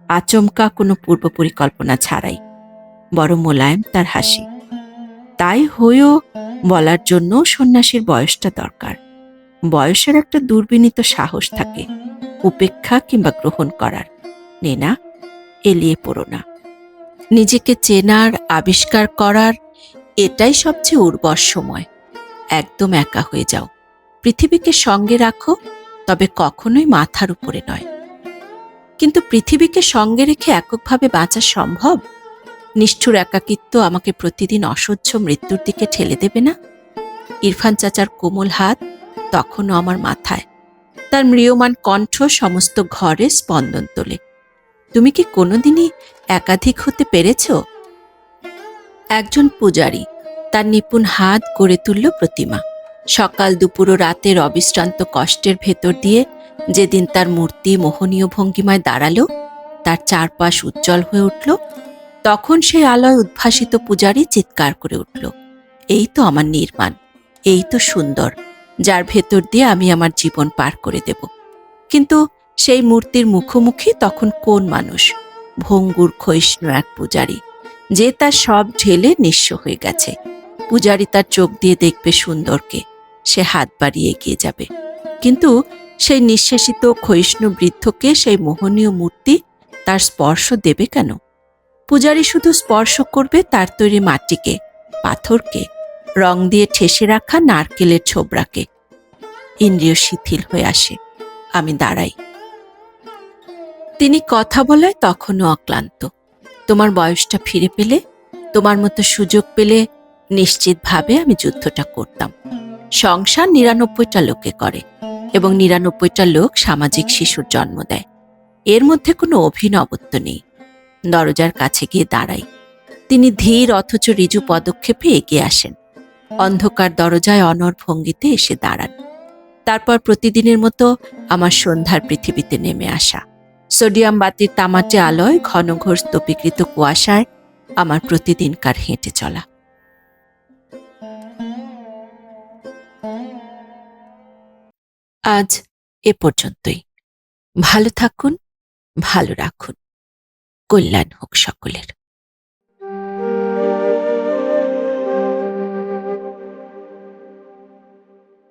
আচমকা কোনো পূর্ব পরিকল্পনা ছাড়াই। বড় মোলায়েম তার হাসি। তাই হয়েও বলার জন্য সন্ন্যাসীর বয়সটা দরকার। বয়সের একটা দুর্বিনীত সাহস থাকে, উপেক্ষা কিংবা গ্রহণ করার। নেনা, এলিয়ে পড়ো না। নিজেকে চেনার, আবিষ্কার করার এটাই সবচেয়ে উর্বর সময়। একদম একা হয়ে যাও, পৃথিবীকে সঙ্গে রাখো, তবে কখনোই মাথার উপরে নয়। কিন্তু পৃথিবীকে সঙ্গে রেখে এককভাবে বাঁচা সম্ভব? নিষ্ঠুর একাকিত্ব আমাকে প্রতিদিন অসহ্য মৃত্যুর দিকে ঠেলে দেবে না? ইরফান চাচার কোমল হাত তখনও আমার মাথায়, তার ম্রিয়মান কণ্ঠ সমস্ত ঘরে স্পন্দন তোলে। তুমি কি কোনোদিনই একাধিক হতে পেরেছ? একজন পূজারী, তার নিপুণ হাত গড়ে তুলল প্রতিমা। সকাল দুপুর ও রাতের অবিশ্রান্ত কষ্টের ভেতর দিয়ে যেদিন তার মূর্তি মোহনীয় ভঙ্গিমায় দাঁড়ালো, তার চারপাশ উজ্জ্বল হয়ে উঠল, তখন সেই আলোয় উদ্ভাসিত পূজারী চিৎকার করে উঠল, এই তো আমার নির্মাণ, এই তো সুন্দর, যার ভেতর দিয়ে আমি আমার জীবন পার করে দেব। কিন্তু সেই মূর্তির মুখোমুখি তখন কোন মানুষ? ভঙ্গুর ক্ষয়িষ্ণু এক পূজারী, যে তার সব ঢেলে নিঃস্ব হয়ে গেছে। পূজারী তার চোখ দিয়ে দেখবে সুন্দরকে, সে হাত বাড়িয়ে এগিয়ে যাবে, কিন্তু সেই নিঃশেষিত ক্ষয়িষ্ণু বৃদ্ধকে সেই মোহনীয় মূর্তি তার স্পর্শ দেবে কেন? পূজারী শুধু স্পর্শ করবে তার তৈরি মাটিকে, পাথরকে, রং দিয়ে ঠেসে রাখা নারকেলের ছোবড়াকে। ইন্দ্রিয় শিথিল হয়ে আসে, আমি দাঁড়াই। তিনি কথা বলায় তখনও অক্লান্ত। তোমার বয়সটা ফিরে পেলে, তোমার মতো সুযোগ পেলে নিশ্চিতভাবে আমি যুদ্ধটা করতাম। সংসার ৯৯টা লোকে করে, এবং ৯৯টা লোক সামাজিক শিশুর জন্ম দেয়। এর মধ্যে কোনো অভিনবত্ব নেই। দরজার কাছে গিয়ে দাঁড়াই। তিনি ধীর অথচ ঋজু পদক্ষেপে এগিয়ে আসেন। অন্ধকার দরজায় অনড় ভঙ্গিতে এসে দাঁড়ান। তারপর প্রতিদিনের মতো আমার সন্ধ্যার পৃথিবীতে নেমে আসা। সোডিয়াম বাতির তামাটে আলোয় ঘনঘোর স্তূপীকৃত কুয়াশায় আমার প্রতিদিনকার হেঁটে চলা। আজ এ পর্যন্তই। ভালো থাকুন, ভালো রাখুন। কল্যাণ হোক সকলের।